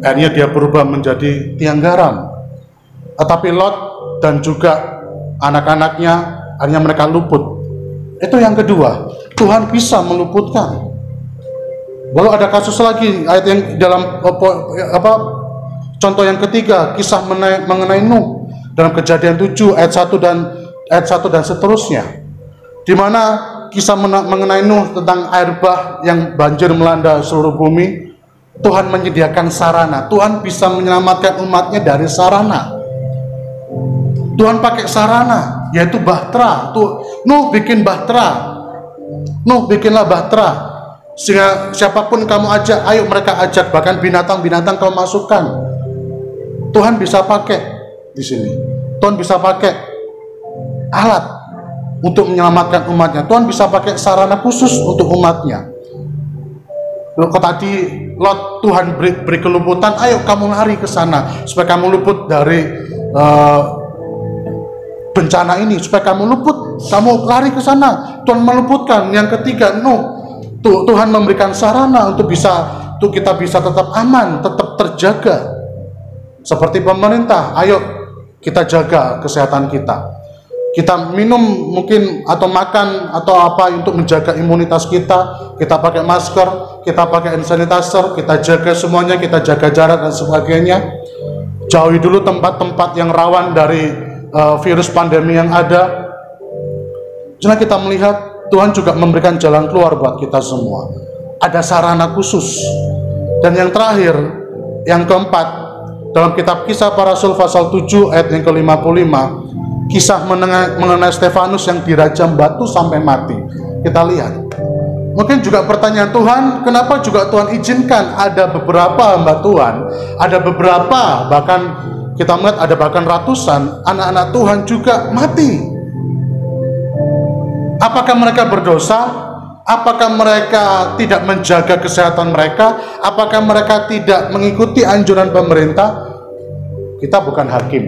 S5: akhirnya dia berubah menjadi tiang garam. Tetapi Lot dan juga anak-anaknya, akhirnya mereka luput. Itu yang kedua, Tuhan bisa meluputkan. Lalu ada kasus lagi, ayat yang dalam contoh yang ketiga, kisah mengenai Nuh dalam kejadian 7 ayat 1 dan seterusnya, di mana kisah mengenai Nuh tentang air bah yang banjir melanda seluruh bumi. Tuhan menyediakan sarana. Tuhan bisa menyelamatkan umatnya dari sarana. Tuhan pakai sarana, yaitu bahtera. Nuh bikin bahtera. Nuh bikinlah bahtera, sehingga siapapun kamu ajak, ayo mereka ajak. Bahkan binatang-binatang kamu masukkan. Tuhan bisa pakai di sini. Tuhan bisa pakai alat untuk menyelamatkan umatnya. Tuhan bisa pakai sarana khusus untuk umatnya. Kalau tadi Lot, Tuhan beri keluputan, ayo kamu lari ke sana supaya kamu luput dari bencana ini, supaya kamu luput, kamu lari ke sana. Tuhan meluputkan. Yang ketiga, Tuhan memberikan sarana untuk kita bisa tetap aman, tetap terjaga. Seperti pemerintah, ayo kita jaga kesehatan kita. Kita minum mungkin atau makan atau apa untuk menjaga imunitas kita. Kita pakai masker, kita pakai hand sanitizer, kita jaga semuanya, kita jaga jarak dan sebagainya. Jauhi dulu tempat-tempat yang rawan dari virus pandemi yang ada. Karena kita melihat Tuhan juga memberikan jalan keluar buat kita semua. Ada sarana khusus. Dan yang terakhir, yang keempat, dalam kitab Kisah Para Rasul pasal 7 ayat yang ke-55, kisah mengenai Stefanus yang dirajam batu sampai mati. Kita lihat. Mungkin juga pertanyaan Tuhan, kenapa juga Tuhan izinkan ada beberapa hamba Tuhan, ada beberapa, bahkan kita melihat ada bahkan ratusan anak-anak Tuhan juga mati. Apakah mereka berdosa? Apakah mereka tidak menjaga kesehatan mereka? Apakah mereka tidak mengikuti anjuran pemerintah? Kita bukan hakim.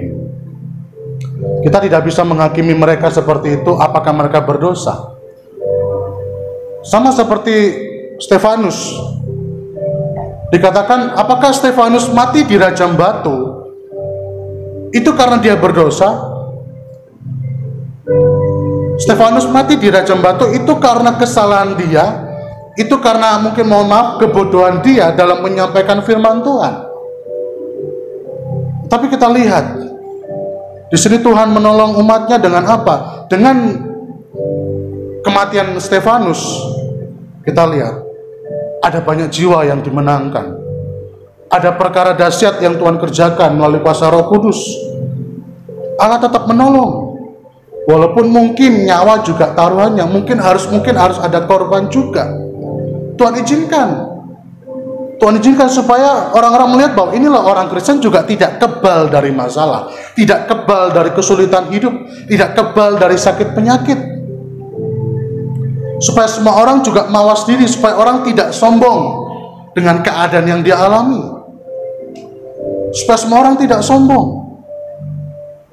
S5: Kita tidak bisa menghakimi mereka seperti itu. Apakah mereka berdosa? Sama seperti Stefanus. Dikatakan, apakah Stefanus mati di rajam batu itu karena dia berdosa? Stefanus mati di rajam batu itu karena kesalahan dia, itu karena mungkin mohon maaf kebodohan dia dalam menyampaikan firman Tuhan. Tapi kita lihat di sini Tuhan menolong umatnya dengan apa? Dengan kematian Stefanus, kita lihat ada banyak jiwa yang dimenangkan. Ada perkara dahsyat yang Tuhan kerjakan melalui kuasa Roh Kudus. Allah tetap menolong. Walaupun mungkin nyawa juga taruhannya, mungkin harus ada korban juga. Tuhan izinkan supaya orang-orang melihat bahwa inilah orang Kristen juga tidak kebal dari masalah, tidak kebal dari kesulitan hidup, tidak kebal dari sakit penyakit. Supaya semua orang juga mawas diri, supaya orang tidak sombong dengan keadaan yang dia alami. Supaya semua orang tidak sombong.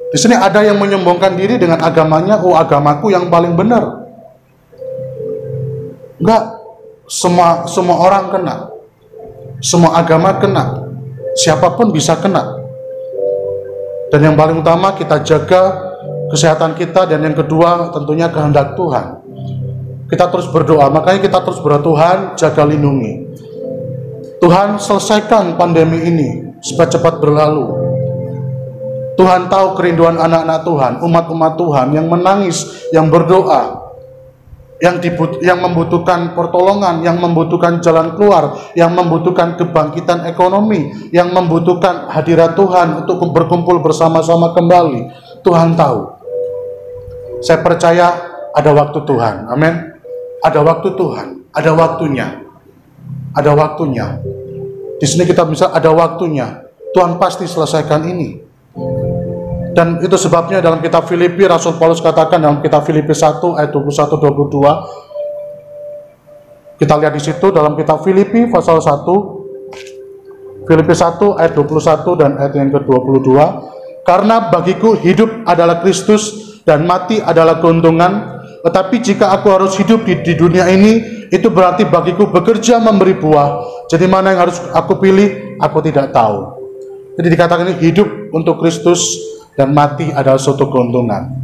S5: Di sini ada yang menyombongkan diri dengan agamanya, oh agamaku yang paling benar. Enggak, semua orang kena. Semua agama kena. Siapapun bisa kena. Dan yang paling utama kita jaga kesehatan kita, dan yang kedua tentunya kehendak Tuhan. Kita terus berdoa, makanya kita terus berdoa, Tuhan jaga lindungi. Tuhan selesaikan pandemi ini supaya cepat berlalu. Tuhan tahu kerinduan anak-anak Tuhan, umat-umat Tuhan yang menangis, yang berdoa, yang membutuhkan pertolongan, yang membutuhkan jalan keluar, yang membutuhkan kebangkitan ekonomi, yang membutuhkan hadirat Tuhan untuk berkumpul bersama-sama kembali. Tuhan tahu. Saya percaya ada waktu Tuhan. Amin. Ada waktu Tuhan, ada waktunya. Ada waktunya. Di sini kita bisa ada waktunya. Tuhan pasti selesaikan ini. Dan itu sebabnya dalam kitab Filipi, Rasul Paulus katakan dalam kitab Filipi 1 ayat 21-22. Kita lihat di situ dalam kitab Filipi pasal 1, Filipi 1 ayat 21 dan ayat yang ke-22. Karena bagiku hidup adalah Kristus dan mati adalah keuntungan. Tetapi jika aku harus hidup di dunia ini, itu berarti bagiku bekerja memberi buah. Jadi mana yang harus aku pilih? Aku tidak tahu. Jadi dikatakan ini hidup untuk Kristus dan mati adalah suatu keuntungan.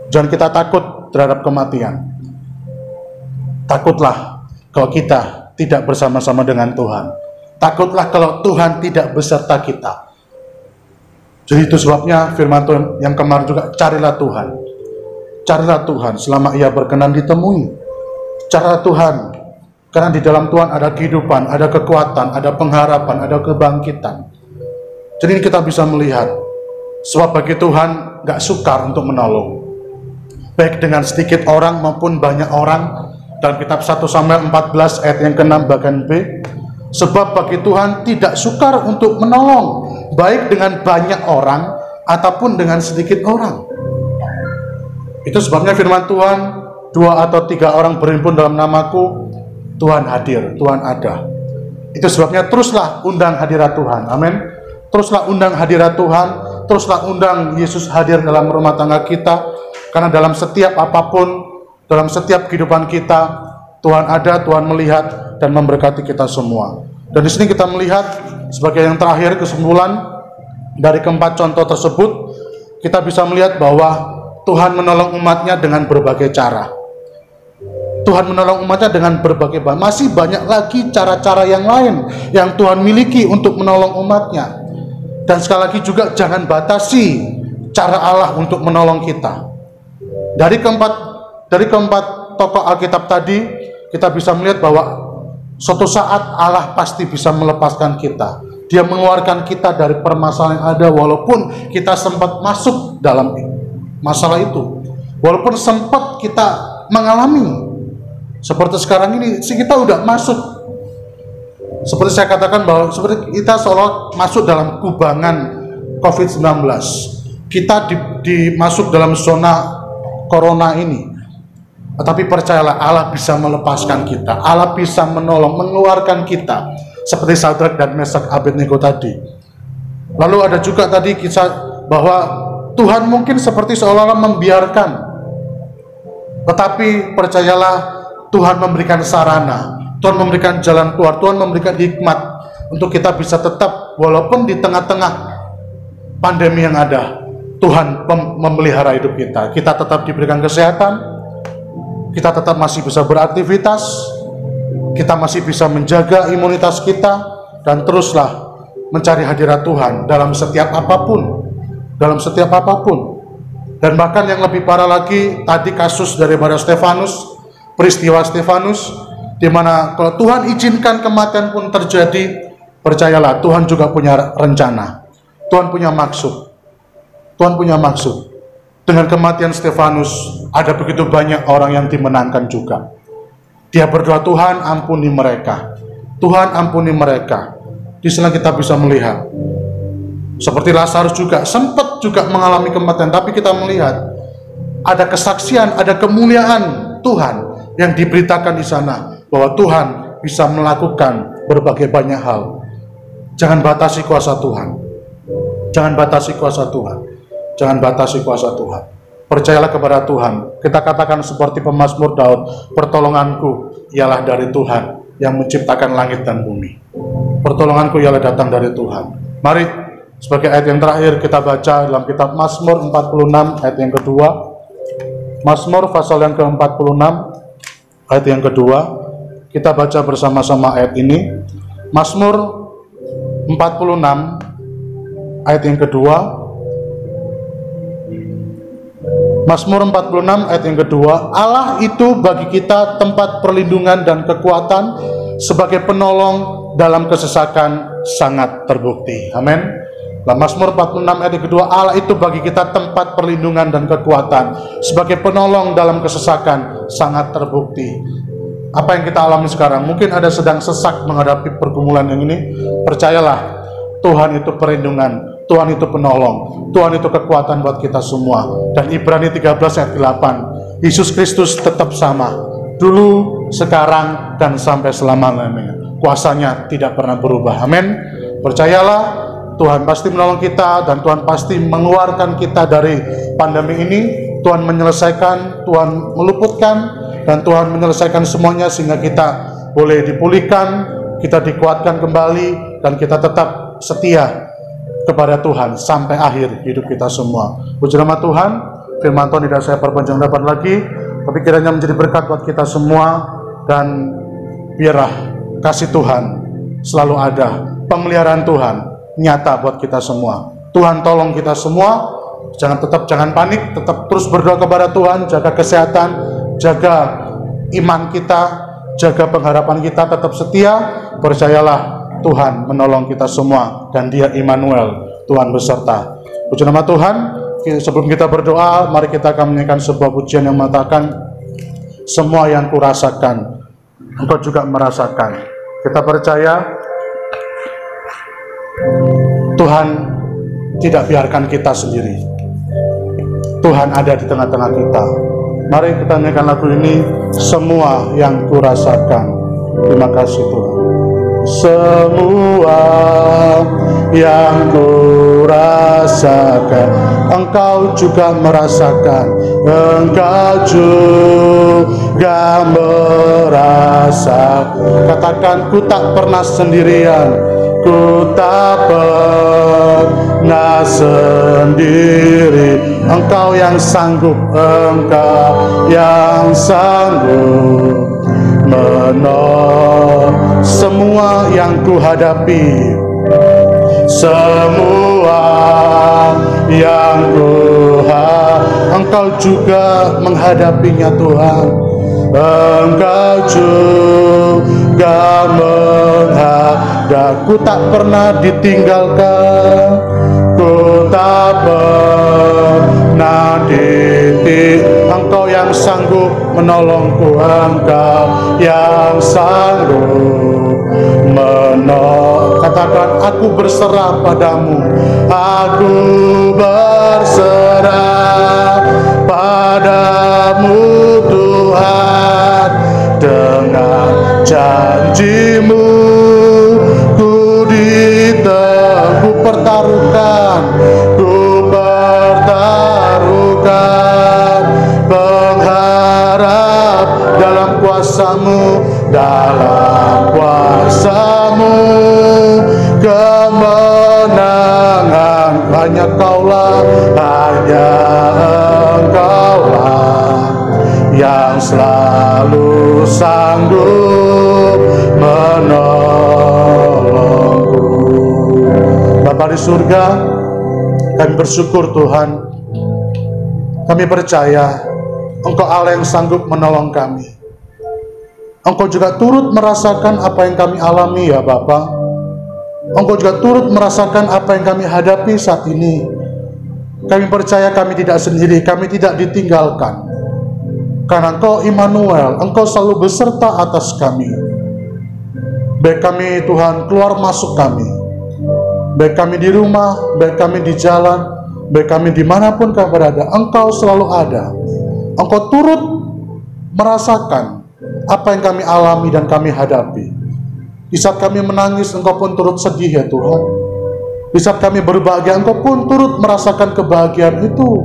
S5: Jangan kita takut terhadap kematian. Takutlah kalau kita tidak bersama-sama dengan Tuhan. Takutlah kalau Tuhan tidak beserta kita. Jadi itu sebabnya firman Tuhan yang kemarin juga, carilah Tuhan. Carilah Tuhan selama Ia berkenan ditemui. Carilah Tuhan, karena di dalam Tuhan ada kehidupan, ada kekuatan, ada pengharapan, ada kebangkitan. Jadi kita bisa melihat, sebab bagi Tuhan gak sukar untuk menolong, baik dengan sedikit orang maupun banyak orang. Dalam kitab 1 Samuel 14 ayat yang ke-6 bagian B, sebab bagi Tuhan tidak sukar untuk menolong, baik dengan banyak orang ataupun dengan sedikit orang. Itu sebabnya firman Tuhan, 2 atau 3 orang berhimpun dalam namaku, Tuhan hadir, Tuhan ada. Itu sebabnya teruslah undang hadirat Tuhan. Amin. Teruslah undang hadirat Tuhan. Teruslah undang Yesus hadir dalam rumah tangga kita. Karena dalam setiap apapun, dalam setiap kehidupan kita, Tuhan ada, Tuhan melihat dan memberkati kita semua. Dan di sini kita melihat sebagai yang terakhir kesimpulan dari keempat contoh tersebut, kita bisa melihat bahwa Tuhan menolong umatnya dengan berbagai cara. Tuhan menolong umatnya dengan berbagai masih banyak lagi cara-cara yang lain yang Tuhan miliki untuk menolong umatnya. Dan sekali lagi juga jangan batasi cara Allah untuk menolong kita. Dari keempat tokoh Alkitab tadi, kita bisa melihat bahwa suatu saat Allah pasti bisa melepaskan kita. Dia mengeluarkan kita dari permasalahan yang ada, walaupun kita sempat masuk dalam masalah itu, walaupun sempat kita mengalami seperti sekarang ini, kita udah masuk. Seperti saya katakan bahwa seperti kita seolah masuk dalam kubangan COVID-19. Kita masuk dalam zona corona ini. Tetapi percayalah, Allah bisa melepaskan kita. Allah bisa menolong, mengeluarkan kita. Seperti Sadrak dan Mesak Abednego tadi. Lalu ada juga tadi kisah bahwa Tuhan mungkin seperti seolah-olah membiarkan. Tetapi percayalah, Tuhan memberikan sarana, Tuhan memberikan jalan keluar, Tuhan memberikan hikmat untuk kita bisa tetap, walaupun di tengah-tengah pandemi yang ada, Tuhan memelihara hidup kita. Kita tetap diberikan kesehatan, kita tetap masih bisa beraktivitas, kita masih bisa menjaga imunitas kita, dan teruslah mencari hadirat Tuhan dalam setiap apapun. Dan bahkan yang lebih parah lagi, tadi kasus daripada Stefanus, peristiwa Stefanus, di mana kalau Tuhan izinkan kematian pun terjadi, percayalah Tuhan juga punya rencana, Tuhan punya maksud. Dengan kematian Stefanus, ada begitu banyak orang yang dimenangkan juga. Dia berdoa, Tuhan ampuni mereka, Tuhan ampuni mereka. Di sana kita bisa melihat, seperti Lazarus juga sempat juga mengalami kematian, tapi kita melihat ada kesaksian, ada kemuliaan Tuhan yang diberitakan di sana, bahwa Tuhan bisa melakukan berbagai banyak hal. Jangan batasi kuasa Tuhan. Jangan batasi kuasa Tuhan. Jangan batasi kuasa Tuhan. Percayalah kepada Tuhan. Kita katakan seperti pemazmur Daud, pertolonganku ialah dari Tuhan yang menciptakan langit dan bumi. Pertolonganku ialah datang dari Tuhan. Mari sebagai ayat yang terakhir kita baca dalam kitab Mazmur 46 ayat yang kedua. Mazmur pasal yang ke-46 ayat yang kedua, kita baca bersama-sama ayat ini. Mazmur 46 ayat yang kedua. Mazmur 46 ayat yang kedua. Allah itu bagi kita tempat perlindungan dan kekuatan, sebagai penolong dalam kesesakan sangat terbukti. Amin. Mazmur 46 ayat yang kedua, Allah itu bagi kita tempat perlindungan dan kekuatan, sebagai penolong dalam kesesakan sangat terbukti. Apa yang kita alami sekarang, mungkin ada sedang sesak menghadapi pergumulan yang ini, percayalah, Tuhan itu perlindungan, Tuhan itu penolong, Tuhan itu kekuatan buat kita semua. Dan Ibrani 13 ayat 8, Yesus Kristus tetap sama, dulu, sekarang, dan sampai selama-lamanya. Kuasanya tidak pernah berubah. Amin. Percayalah, Tuhan pasti menolong kita, dan Tuhan pasti mengeluarkan kita dari pandemi ini. Tuhan menyelesaikan, Tuhan meluputkan, dan Tuhan menyelesaikan semuanya sehingga kita boleh dipulihkan, kita dikuatkan kembali, dan kita tetap setia kepada Tuhan sampai akhir hidup kita semua. Puji nama Tuhan. Firman Tuhan tidak saya perpanjang dapat lagi, tapi kiranya menjadi berkat buat kita semua, dan biarlah kasih Tuhan selalu ada, pemeliharaan Tuhan nyata buat kita semua. Tuhan tolong kita semua. Jangan panik, tetap terus berdoa kepada Tuhan, jaga kesehatan, jaga iman kita, jaga pengharapan kita, tetap setia. Percayalah, Tuhan menolong kita semua, dan Dia Immanuel, Tuhan beserta. Puji nama Tuhan. Sebelum kita berdoa, mari kita akan menyanyikan sebuah pujian yang mengatakan, semua yang kurasakan, engkau juga merasakan. Kita percaya Tuhan tidak biarkan kita sendiri. Tuhan ada di tengah-tengah kita. Mari kita nyanyikan lagu ini, semua yang kurasakan. Terima kasih Tuhan. Semua yang kurasakan, engkau juga merasakan. Engkau juga merasakan. Katakan, ku tak pernah sendirian, ku tak pernah sendiri. Engkau Engkau yang sanggup, Engkau yang sanggup menolong semua yang ku hadapi, semua yang Engkau juga menghadapinya Tuhan. Engkau juga ku tak pernah ditinggalkan, ku tak pernah Engkau yang sanggup menolongku, Engkau yang sanggup menolong. Katakan, aku berserah padamu, aku berserah padamu Tuhan. Dengan janjimu ku pertaruhkan pengharap dalam kuasamu, kemenangan hanya Engkaulah yang selalu sanggup menolongku. Bapa di surga, kami bersyukur Tuhan, kami percaya Engkau Allah yang sanggup menolong kami. Engkau juga turut merasakan apa yang kami alami ya Bapa. Engkau juga turut merasakan apa yang kami hadapi saat ini. Kami percaya kami tidak sendiri, kami tidak ditinggalkan. Karena Engkau Immanuel, Engkau selalu beserta atas kami. Baik kami Tuhan keluar masuk kami, baik kami di rumah, baik kami di jalan, baik kami dimanapun kami berada, Engkau selalu ada. Engkau turut merasakan apa yang kami alami dan kami hadapi. Di saat kami menangis, Engkau pun turut sedih ya Tuhan. Di saat kami berbahagia, Engkau pun turut merasakan kebahagiaan itu.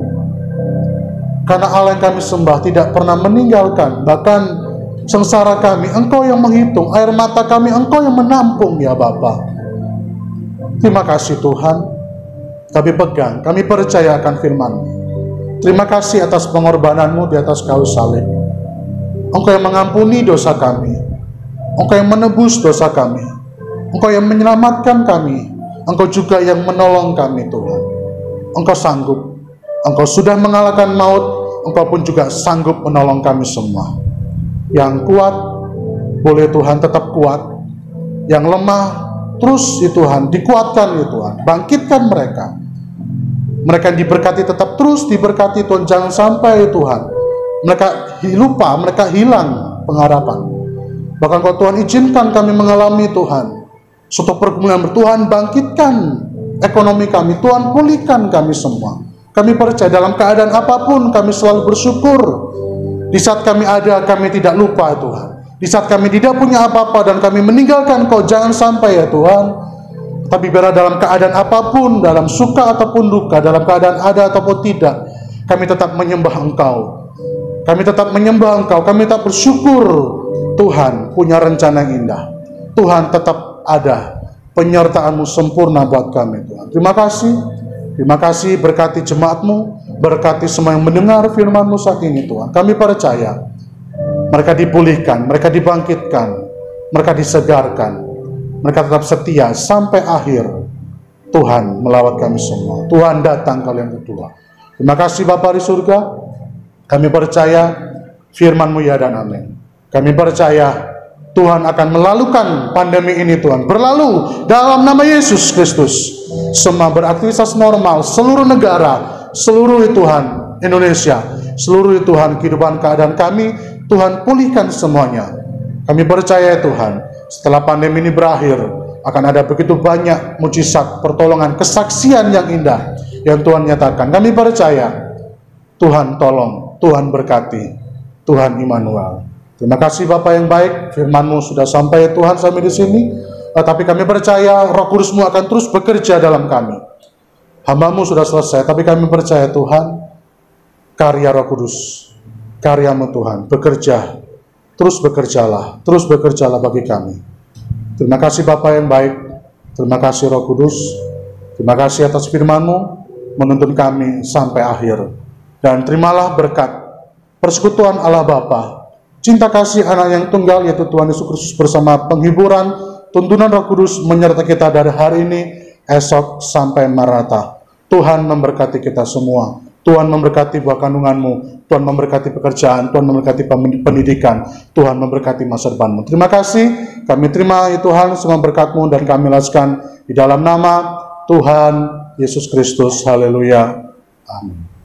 S5: Karena Allah yang kami sembah tidak pernah meninggalkan. Bahkan sengsara kami, Engkau yang menghitung. Air mata kami, Engkau yang menampung ya Bapa. Terima kasih Tuhan. Kami pegang, kami percaya akan firman-Mu. Terima kasih atas pengorbanan-Mu di atas kayu salib. Engkau yang mengampuni dosa kami, Engkau yang menebus dosa kami, Engkau yang menyelamatkan kami, Engkau juga yang menolong kami Tuhan. Engkau sanggup, Engkau sudah mengalahkan maut, Engkau pun juga sanggup menolong kami semua. Yang kuat, boleh Tuhan tetap kuat. Yang lemah, terus ya Tuhan, dikuatkan ya Tuhan, bangkitkan mereka. Mereka yang diberkati tetap terus diberkati Tuhan, jangan sampai ya Tuhan mereka lupa, mereka hilang pengharapan. Bahkan kalau Tuhan izinkan kami mengalami Tuhan suatu pergumulan, Tuhan bangkitkan ekonomi kami, Tuhan pulihkan kami semua. Kami percaya dalam keadaan apapun kami selalu bersyukur. Di saat kami ada, kami tidak lupa Tuhan. Di saat kami tidak punya apa-apa dan kami meninggalkan Kau, jangan sampai ya Tuhan. Tapi biarlah dalam keadaan apapun, dalam suka ataupun duka, dalam keadaan ada ataupun tidak, kami tetap menyembah Engkau. Kami tetap menyembah Engkau, kami tetap bersyukur Tuhan punya rencana yang indah. Tuhan tetap ada, penyertaan-Mu sempurna buat kami Tuhan. Terima kasih berkati jemaat-Mu, berkati semua yang mendengar firman-Mu saat ini Tuhan. Kami percaya mereka dipulihkan, mereka dibangkitkan, mereka disegarkan, mereka tetap setia sampai akhir. Tuhan melawat kami semua. Tuhan datang kali yang kedua. Terima kasih Bapa di surga. Kami percaya firman-Mu ya dan amin. Kami percaya Tuhan akan melalukan pandemi ini Tuhan. Berlalu dalam nama Yesus Kristus. Semua beraktivitas normal, seluruh negara, seluruh Tuhan Indonesia, seluruh Tuhan kehidupan keadaan kami, Tuhan pulihkan semuanya. Kami percaya Tuhan, setelah pandemi ini berakhir, akan ada begitu banyak mujizat, pertolongan, kesaksian yang indah yang Tuhan nyatakan. Kami percaya Tuhan tolong, Tuhan berkati, Tuhan Immanuel. Terima kasih Bapa yang baik, firman-Mu sudah sampai Tuhan sampai di sini. Tapi kami percaya Roh Kudus-Mu akan terus bekerja dalam kami. Hamba-Mu sudah selesai, tapi kami percaya Tuhan, karya Roh Kudus, karya-Mu Tuhan, bekerja, terus bekerjalah bagi kami. Terima kasih Bapa yang baik, terima kasih Roh Kudus, terima kasih atas firman-Mu, menuntun kami sampai akhir. dan terimalah berkat persekutuan Allah Bapa, cinta kasih anak yang tunggal yaitu Tuhan Yesus Kristus bersama penghiburan, tuntunan Roh Kudus menyertai kita dari hari ini, esok sampai Maranatha. Tuhan memberkati kita semua. Tuhan memberkati buah kandunganmu, Tuhan memberkati pekerjaan, Tuhan memberkati pendidikan, Tuhan memberkati masa depanmu. Terima kasih, kami terima ya Tuhan semua berkat-Mu dan kami laskan di dalam nama Tuhan Yesus Kristus. Haleluya. Amin.